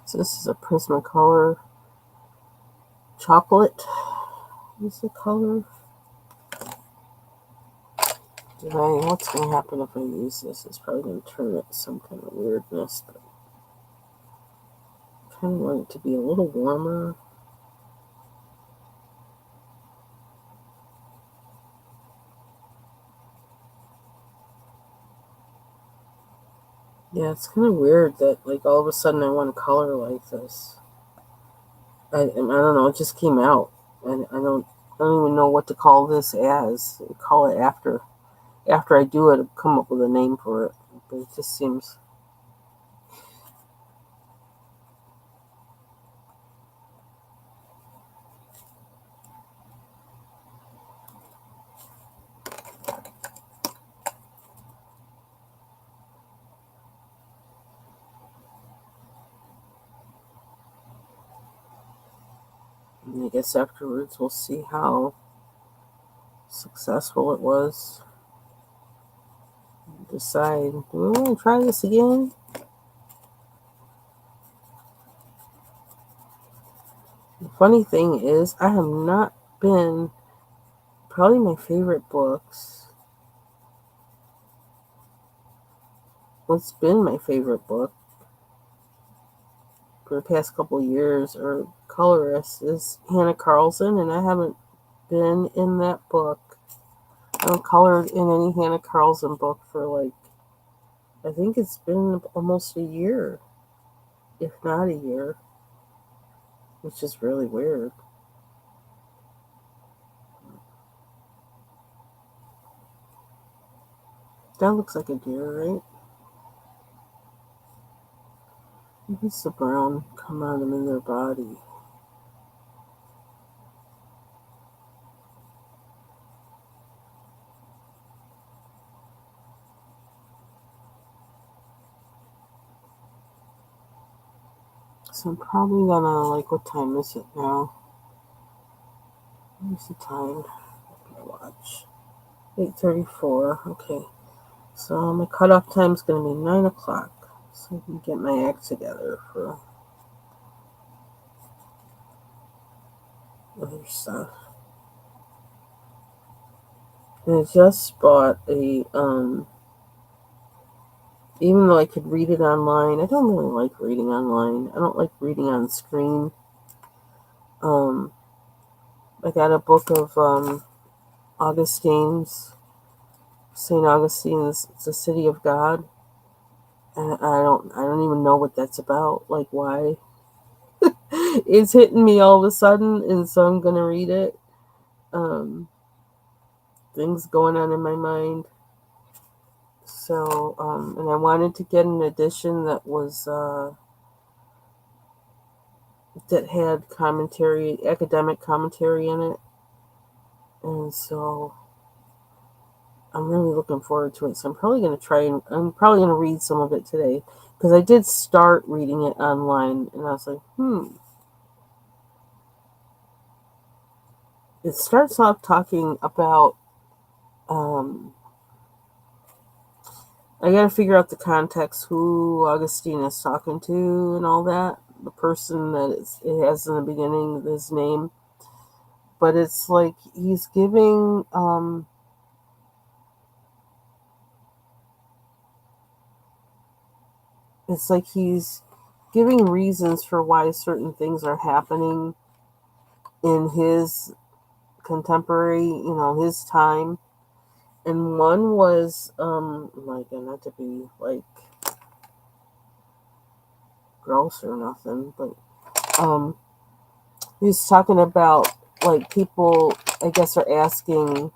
So this is a Prismacolor chocolate. What's the color? What's going to happen if I use this? It's probably going to turn it some kind of weirdness, but I kind of want it to be a little warmer. Yeah, it's kind of weird that like all of a sudden I want a color like this. I don't know. It just came out, and I don't even know what to call this as. Call it after I do it. I'll come up with a name for it. But it just seems. I guess afterwards we'll see how successful it was. Decide, do we want to try this again? The funny thing is, I have not been, probably my favorite books. What's been my favorite book for the past couple of years, or colorist, is Hannah Carlson, and I haven't been in that book. I haven't colored in any Hannah Carlson book for like, I think it's been almost a year, if not a year, which is really weird. That looks like a deer, right? What's the brown come on them in their body? So I'm probably gonna, like, what time is it now? What's the time? My watch. 8:34. Okay. So my cutoff time is gonna be 9 o'clock. So I can get my act together for other stuff. And I just bought a even though I could read it online, I don't really like reading online. I don't like reading on screen. Um, I got a book of Augustine's, St. Augustine's It's a City of God. And I don't even know what that's about. Like, why it's hitting me all of a sudden, and so I'm gonna read it. Um, Things going on in my mind. So, and I wanted to get an edition that was that had commentary, academic commentary in it, and so I'm really looking forward to it. So I'm probably gonna try and I'm probably gonna read some of it today, because I did start reading it online, and I was like, It starts off talking about. I got to figure out the context, who Augustine is talking to, and all that. The person that it has in the beginning, his name, but it's like he's giving. It's like he's giving reasons for why certain things are happening in his contemporary, his time, And one was, like, not to be like gross or nothing, but um, he's talking about like people, I guess, are asking.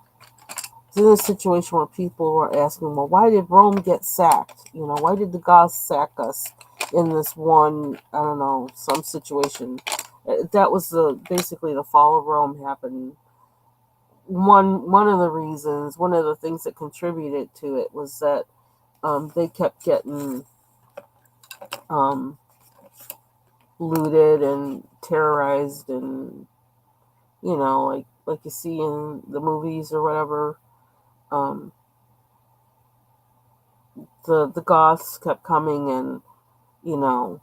It's in a situation where people are asking, well, why did Rome get sacked? Why did the Goths sack us in this one, I don't know, some situation? That was basically the fall of Rome happened. One of the reasons, one of the things that contributed to it was that they kept getting um, looted and terrorized, and like you see in the movies or whatever. Um, the Goths kept coming and you know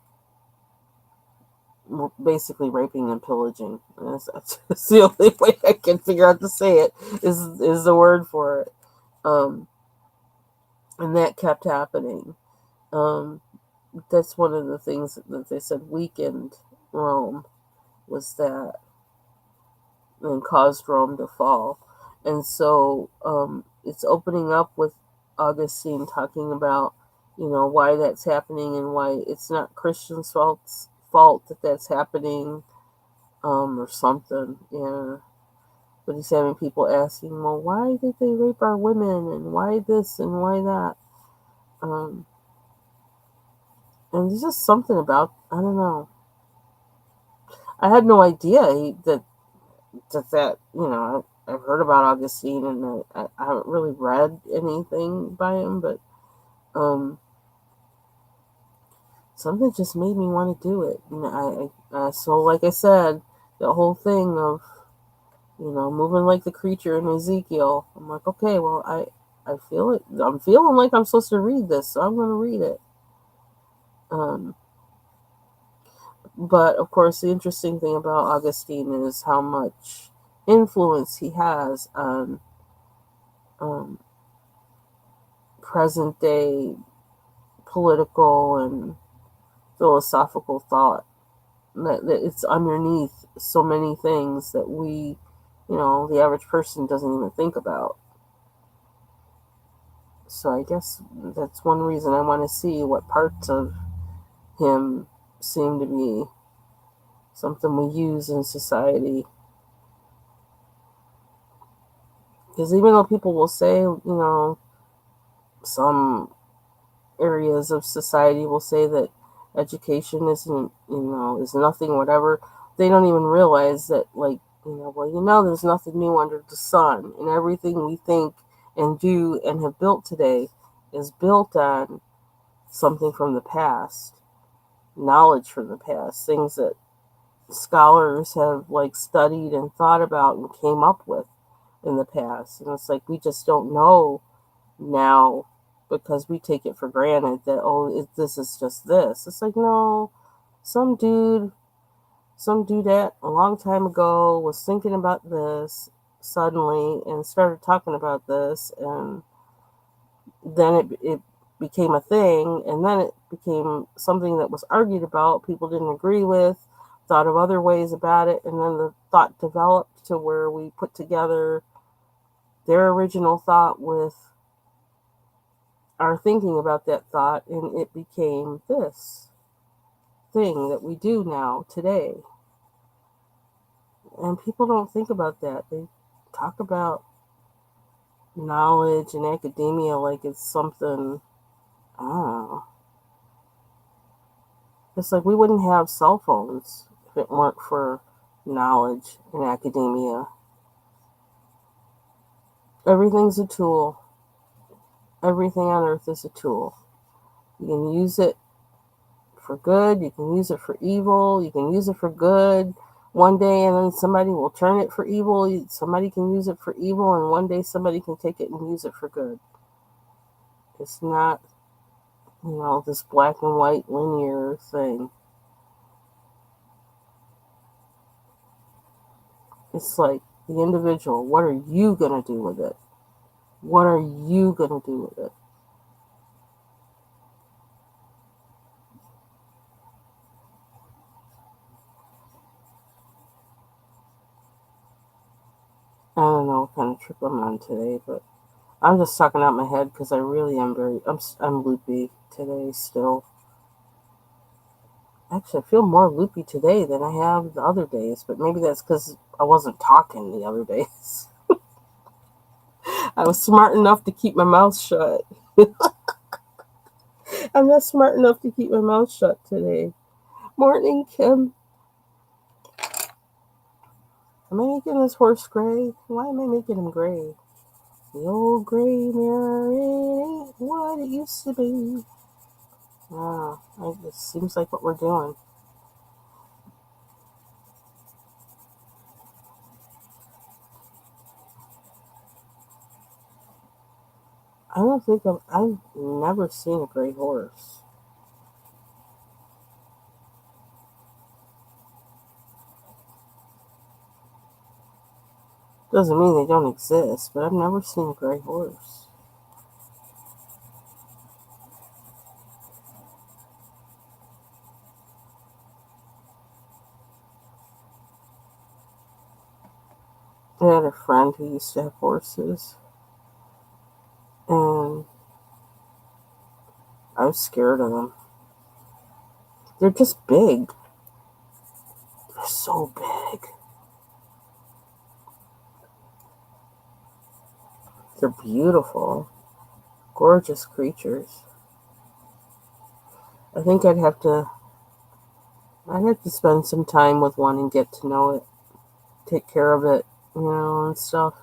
basically raping and pillaging. That's the only way I can figure out to say it is the word for it. Um, and that kept happening. Um, that's one of the things that they said weakened Rome, was that, and caused Rome to fall. And so it's opening up with Augustine talking about, why that's happening and why it's not Christians' fault that that's happening, or something. Yeah. But he's having people asking, well, why did they rape our women, and why this and why that? Um, and there's just something about, I don't know. I had no idea that I've heard about Augustine, and I haven't really read anything by him, but um, something just made me want to do it. And so like I said, the whole thing of moving like the creature in Ezekiel. I'm like, okay, well, I feel it. I'm feeling like I'm supposed to read this, so I'm going to read it. Um, but of course, the interesting thing about Augustine is how much influence he has on um, present day political and philosophical thought. That it's underneath so many things that the average person doesn't even think about. So I guess that's one reason I want to see what parts of him seem to be something we use in society. Because even though people will say, some areas of society will say that education isn't, is nothing, whatever, they don't even realize that, like, well, there's nothing new under the sun, and everything we think and do and have built today is built on something from the past, knowledge from the past, things that scholars have like studied and thought about and came up with in the past. And it's like we just don't know now because we take it for granted that, this is just this. It's like, no, some dude some dudette a long time ago was thinking about this suddenly and started talking about this, and then it became a thing, and then it became something that was argued about, people didn't agree with, thought of other ways about it, and then the thought developed to where we put together their original thought with our thinking about that thought, and it became this thing that we do now today. And people don't think about that. They talk about knowledge and academia like it's something, I don't know. It's like we wouldn't have cell phones if it weren't for knowledge and academia. Everything's a tool. Everything on earth is a tool. You can use it for good, you can use it for evil, you can use it for good one day, and then somebody will turn it for evil. Somebody can use it for evil, and one day somebody can take it and use it for good. It's not, this black and white linear thing. It's like the individual. What are you going to do with it? What are you going to do with it? I don't know what kind of trip I'm on today, but I'm just sucking out my head because I really am I'm loopy today still. Actually, I feel more loopy today than I have the other days, but maybe that's because I wasn't talking the other days. I was smart enough to keep my mouth shut. I'm not smart enough to keep my mouth shut today. Morning, Kim. Am I making this horse gray? Why am I making him gray? The old gray mirror, it ain't what it used to be. It seems like what we're doing. I don't think I've never seen a gray horse. Doesn't mean they don't exist, but I've never seen a gray horse. I had a friend who used to have horses, and I was scared of them. They're just big. They're so big. They're beautiful, gorgeous creatures. I think I'd have to spend some time with one and get to know it, take care of it, and stuff,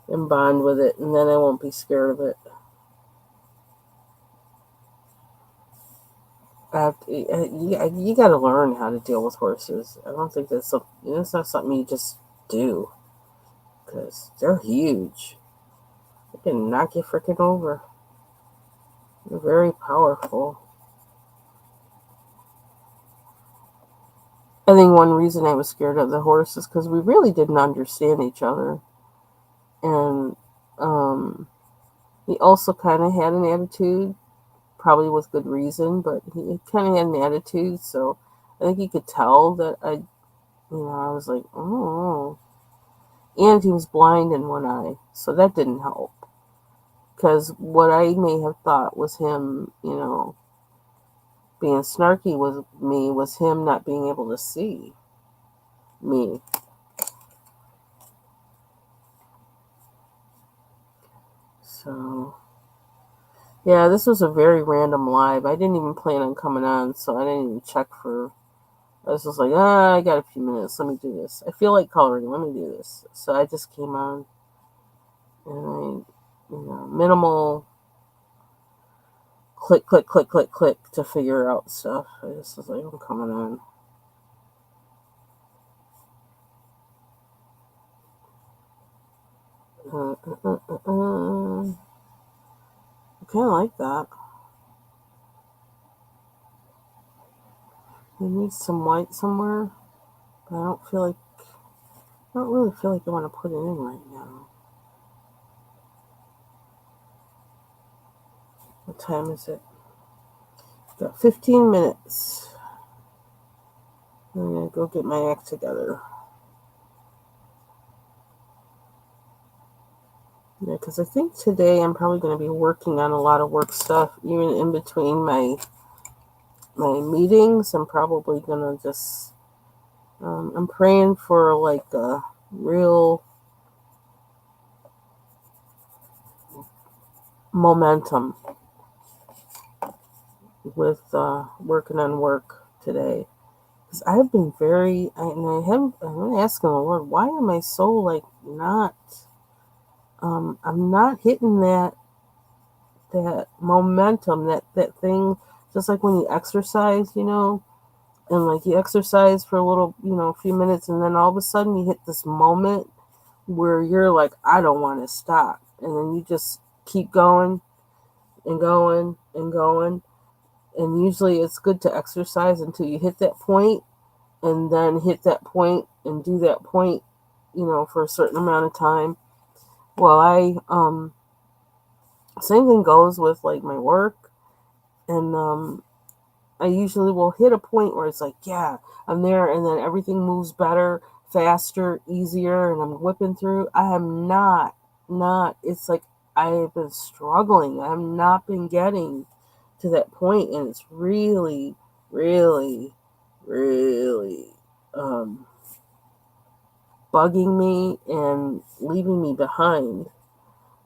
and bond with it, and then I won't be scared of it. You got to learn how to deal with horses. I don't think it's not something you just do, because they're huge. They can knock you freaking over. They're very powerful. I think one reason I was scared of the horse is because we really didn't understand each other. And he also kind of had an attitude, probably with good reason, but he kind of had an attitude. So I think he could tell that I was like, oh. And he was blind in one eye, so that didn't help. Because what I may have thought was him, being snarky with me was him not being able to see me. So, yeah, this was a very random live. I didn't even plan on coming on, so I didn't even check for. I was just like, I got a few minutes. Let me do this. I feel like coloring. Let me do this. So I just came on, and minimal click, click, click, click, click to figure out stuff. I just was like, I'm coming on. I kind of like that. I need some white somewhere, but I don't really feel like I want to put it in right now. What time is it? Got 15 minutes. I'm gonna go get my act together. Yeah, because I think today I'm probably going to be working on a lot of work stuff, even in between my meetings. I'm probably going to just, I'm praying for like a real momentum with working on work today. Because I've been I'm asking the Lord, why am I so like not, I'm not hitting that momentum, that thing, just like when you exercise, and like you exercise for a little, a few minutes, and then all of a sudden you hit this moment where you're like, I don't want to stop, and then you just keep going and going and going. And usually it's good to exercise until you hit that point, and then hit that point and do that point, for a certain amount of time. Well, same thing goes with like my work, and I usually will hit a point where it's like, yeah, I'm there, and then everything moves better, faster, easier, and I'm whipping through. I am not. It's like I've been struggling. I've not been getting to that point, and it's really, really, really bugging me and leaving me behind.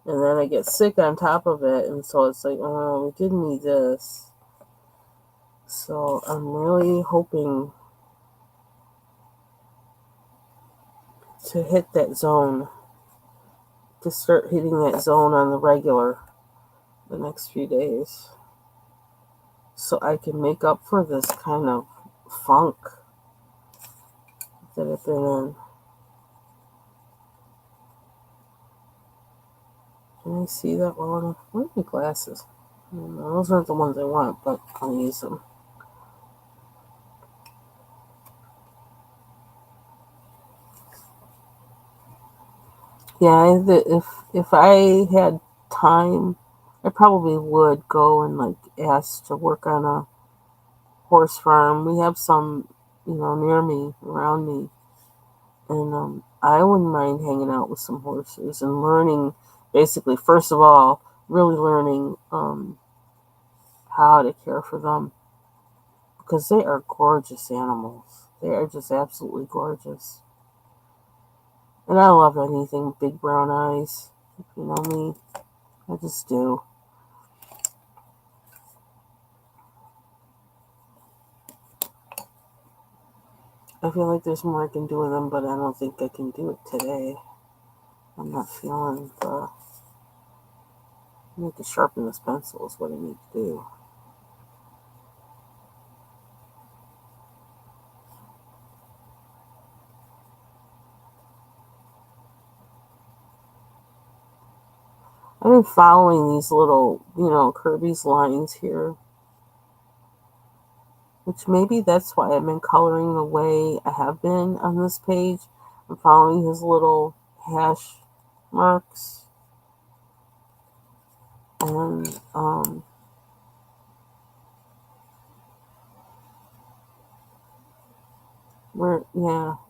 And then I get sick on top of it, and so it's like, oh, we didn't need this. So I'm really hoping to hit that zone, to start hitting that zone on the regular the next few days, so I can make up for this kind of funk that I've been in. Can I see that well enough? Where are my glasses? Those aren't the ones I want, but I'll use them. Yeah, if I had time, I probably would go and like ask to work on a horse farm. We have some, near me, around me, and I wouldn't mind hanging out with some horses and learning. Basically, first of all, really learning how to care for them, because they are gorgeous animals. They are just absolutely gorgeous. And I love anything with big brown eyes. You know me, I just do. I feel like there's more I can do with them, but I don't think I can do it today. I'm not feeling the. I need to sharpen this pencil, is what I need to do. I've been following these little, Kirby's lines here, which maybe that's why I've been coloring the way I have been on this page. I'm following his little hash marks, and I've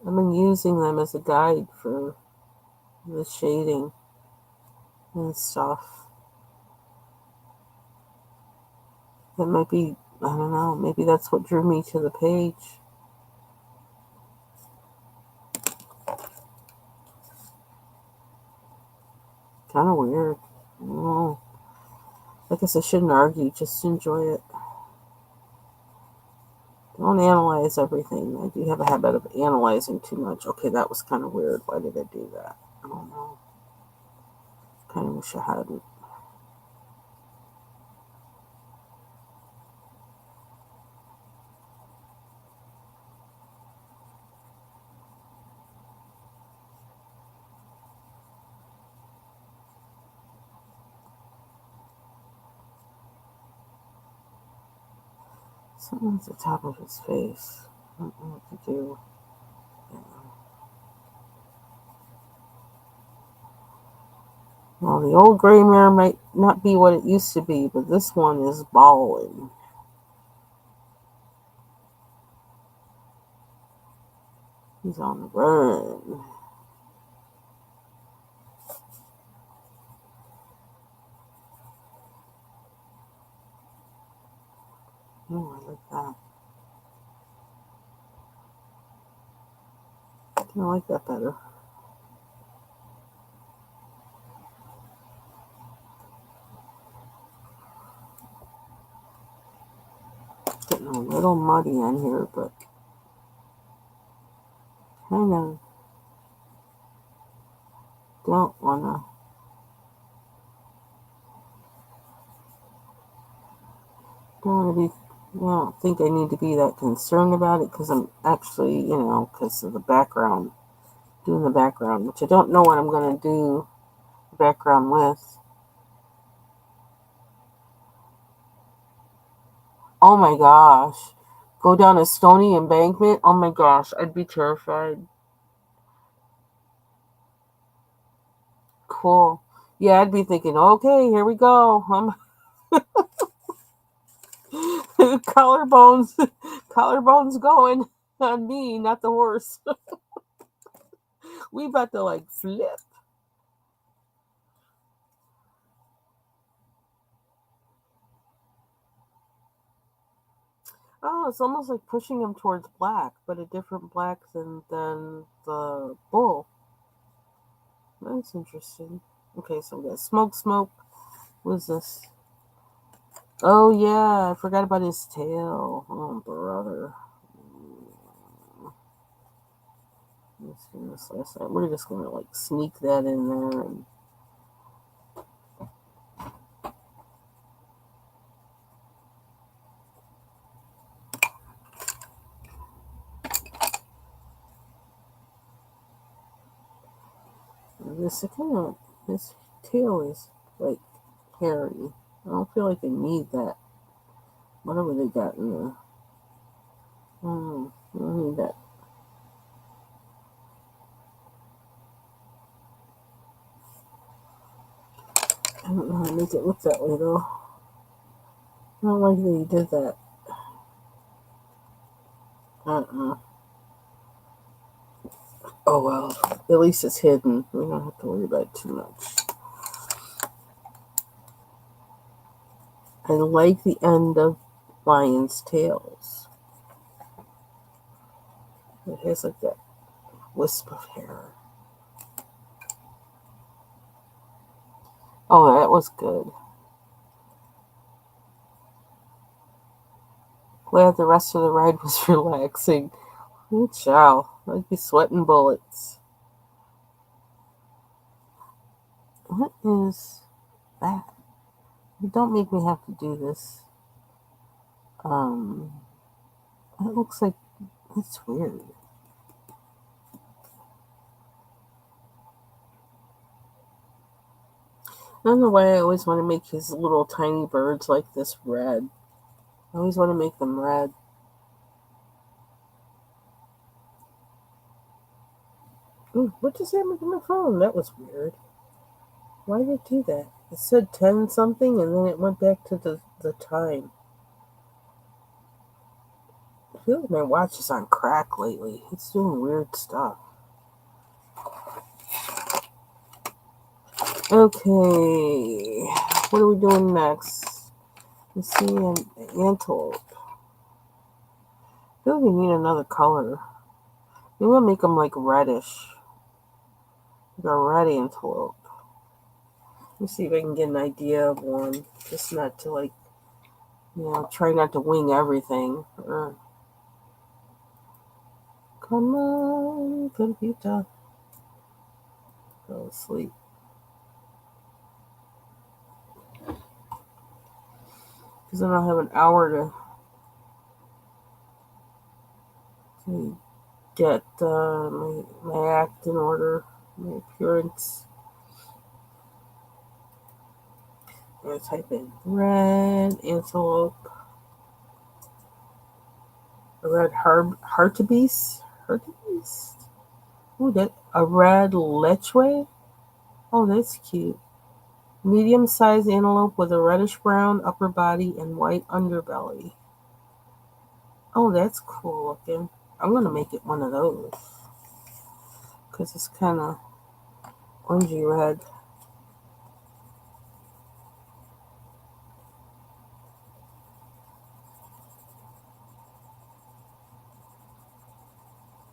been using them as a guide for the shading and stuff. That might be, I don't know, maybe that's what drew me to the page. Kind of weird. I don't know. I guess I shouldn't argue, just enjoy it. Don't analyze everything. I do have a habit of analyzing too much. Okay, that was kind of weird. Why did I do that? I don't know. Kind of wish I hadn't. Something at the top of his face. I don't know what to do. Yeah. Well, the old gray mare might not be what it used to be, but this one is balling. He's on the run. Oh, I like that. I like that better. Getting a little muddy on here, but kind of don't wanna. Don't want to be. I don't think I need to be that concerned about it, because I'm actually, because of the background, doing the background, which I don't know what I'm gonna do the background with. Oh my gosh. Go down a stony embankment? Oh my gosh, I'd be terrified. Cool. Yeah, I'd be thinking, okay, here we go. Collarbones, collarbones going on me, not the horse. We about to like flip. Oh, it's almost like pushing him towards black, but a different black than the bull. That's interesting. Okay, so we got smoke, smoke. What is this? Oh yeah, I forgot about his tail. Oh brother. Let's do this last night. We're just gonna like sneak that in there and this kind of his tail is like hairy. I don't feel like they need that. Whatever they got in there. I don't need that. I don't know how to make it look that way though. I don't like that he did that. Uh-uh. Oh well. At least it's hidden. We don't have to worry about it too much. I like the end of lions' tails. It has like that wisp of hair. Oh, that was good. Glad the rest of the ride was relaxing. Chow. I'd be sweating bullets. What is that? Don't make me have to do this. Um, it looks like it's weird. I don't know why I always want to make his little tiny birds like this red. I always want to make them red. Ooh, what just happened to my phone? That was weird. Why did it do that? It said 10 something and then it went back to the time. I feel like my watch is on crack lately. It's doing weird stuff. Okay, what are we doing next? Let's see an antelope. I feel like we need another color. Maybe we'll make them like reddish. Like a red antelope. Let me see if I can get an idea of one. Just not to like, try not to wing everything. Come on, computer. Go to sleep. Because then I'll have an hour to get my act in order, my appearance. I'm going to type in red antelope. A red hartebeest. Hartebeest? Ooh, a red lechwe? Oh, that's cute. Medium-sized antelope with a reddish-brown upper body and white underbelly. Oh, that's cool looking. I'm going to make it one of those. Because it's kind of orangey red.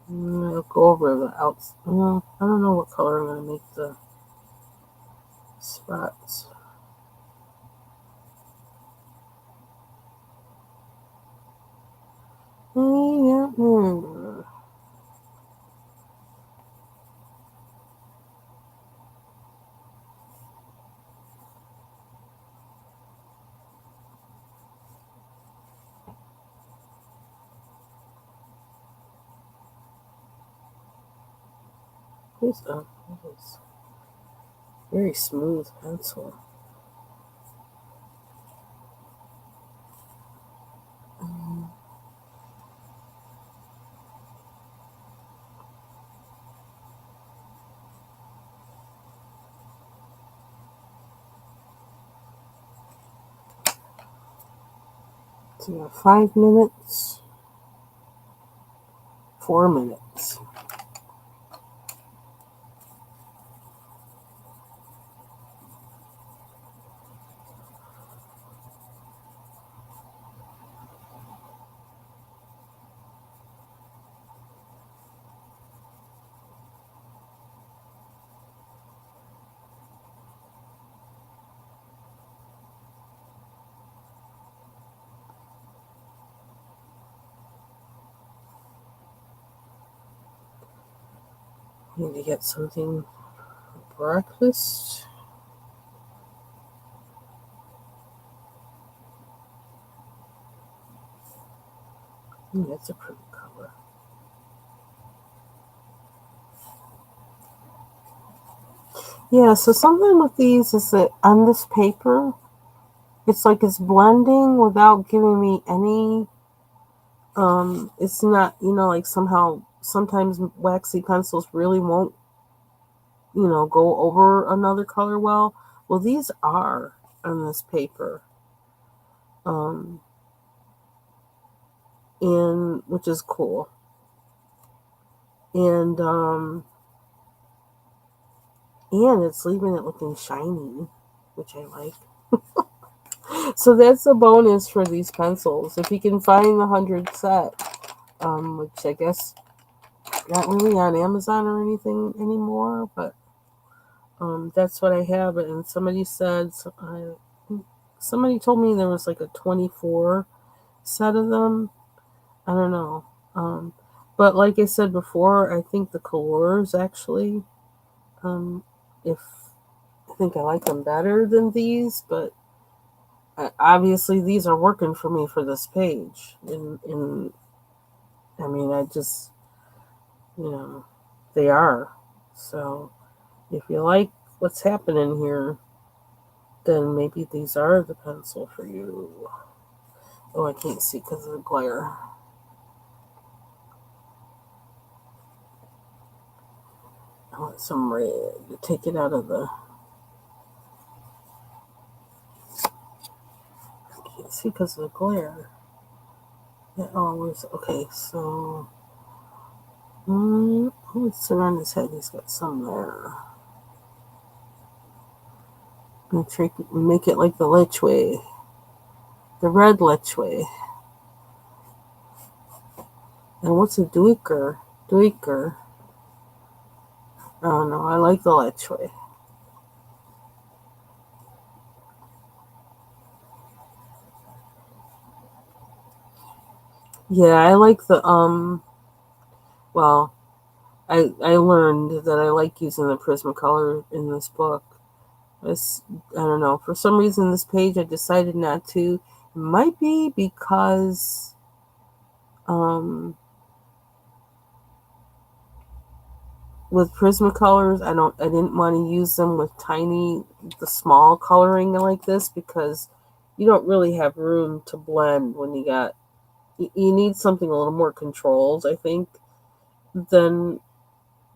I'll go over the outs. I don't know what color I'm going to make the spots. This is very smooth pencil. So 5 minutes, 4 minutes. Need to get something for breakfast. That's a pretty color. Yeah, so something with these is that on this paper, it's like it's blending without giving me any, it's not, like somehow, sometimes waxy pencils really won't, go over another color well. Well, these are on this paper. Um, and which is cool. And it's leaving it looking shiny, which I like. So that's a bonus for these pencils. If you can find the 100 set, which I guess not really on Amazon or anything anymore, but that's what I have. And somebody said, somebody told me there was like a 24 set of them. I don't know. But like I said before, I think the colors actually, um, if I think I like them better than these, but obviously these are working for me for this page. And I mean, I just, you know, they are. So if you like what's happening here, then maybe these are the pencil for you. Oh, I can't see because of the glare. I want some red to take it out of the. I can't see because of the glare. Yeah, okay. So, it's around his head. He's got some there. I'm gonna make it like the Lechway, the red Lechway. And what's a Duiker? Duiker. I don't know. I like the Lechway. Yeah, I like the Well, I learned that I like using the Prismacolor in this book. I don't know. For some reason, this page I decided not to. It might be because um, with Prismacolors, I didn't want to use them with the small coloring like this because you don't really have room to blend when you need something a little more controlled, I think, than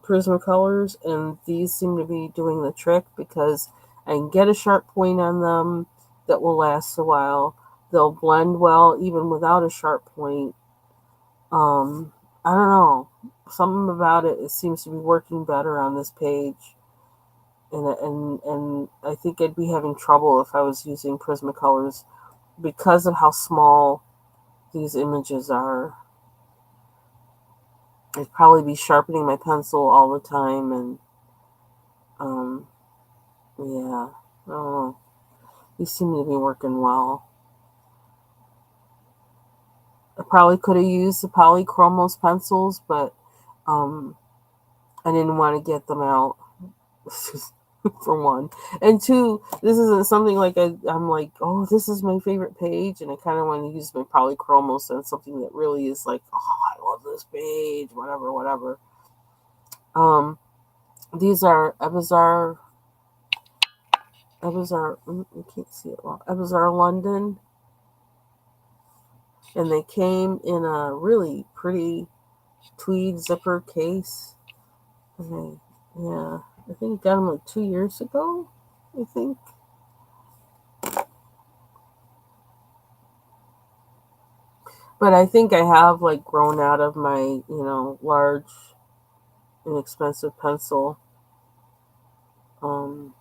Prismacolors, and these seem to be doing the trick because I can get a sharp point on them that will last a while. They'll blend well even without a sharp point. I don't know. Something about it seems to be working better on this page. And I think I'd be having trouble if I was using Prismacolors because of how small these images are. I'd probably be sharpening my pencil all the time, and um, yeah, I don't know. These seem to be working well. I probably could have used the Polychromos pencils, but um, I didn't want to get them out. For one, and two, this isn't something like I'm like, oh, this is my favorite page, and I kind of want to use my Polychromos on something that really is like, oh, I love this page, whatever, whatever. These are Ebazar. You can't see it well. Ebazar London, and they came in a really pretty tweed zipper case. Okay, yeah, I think I got them like 2 years ago. I think. But I think I have like grown out of my, large, inexpensive pencil um,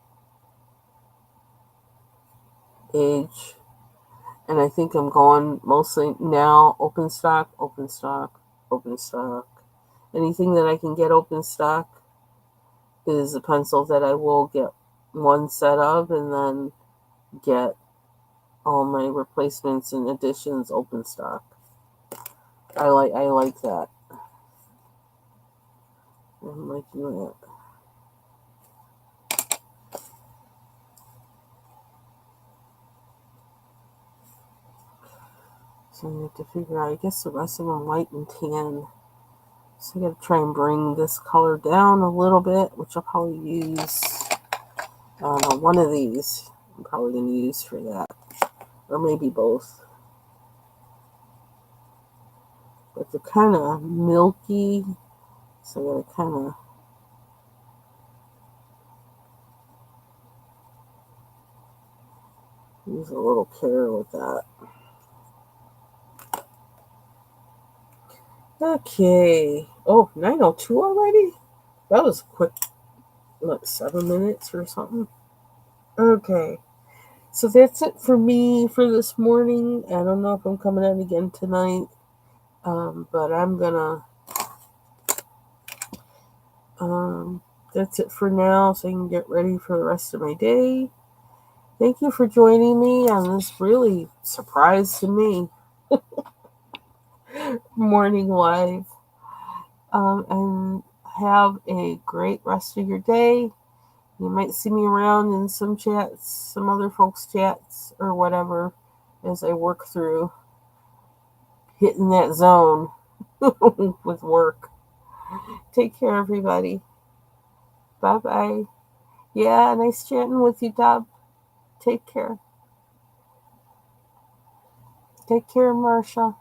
age. And I think I'm going mostly now open stock, open stock, open stock. Anything that I can get open stock is a pencil that I will get one set of and then get all my replacements and additions open stock. I like that. I'm liking that. So I have to figure out, I guess the rest of them white and tan. So I gotta try and bring this color down a little bit, which I'll probably use, I don't know, one of these I'm probably gonna use for that. Or maybe both. But they're kind of milky, so I gotta kind of use a little care with that. Okay. Oh, 9:02 already? That was quick. What, 7 minutes or something? Okay. So that's it for me for this morning. I don't know if I'm coming out again tonight. But I'm gonna, that's it for now, so I can get ready for the rest of my day. Thank you for joining me on this really surprise to me morning live. And have a great rest of your day. You might see me around in some chats, some other folks' chats, or whatever, as I work through hitting that zone with work. Take care, everybody. Bye bye. Yeah, nice chatting with you, Dub. Take care. Take care, Marsha.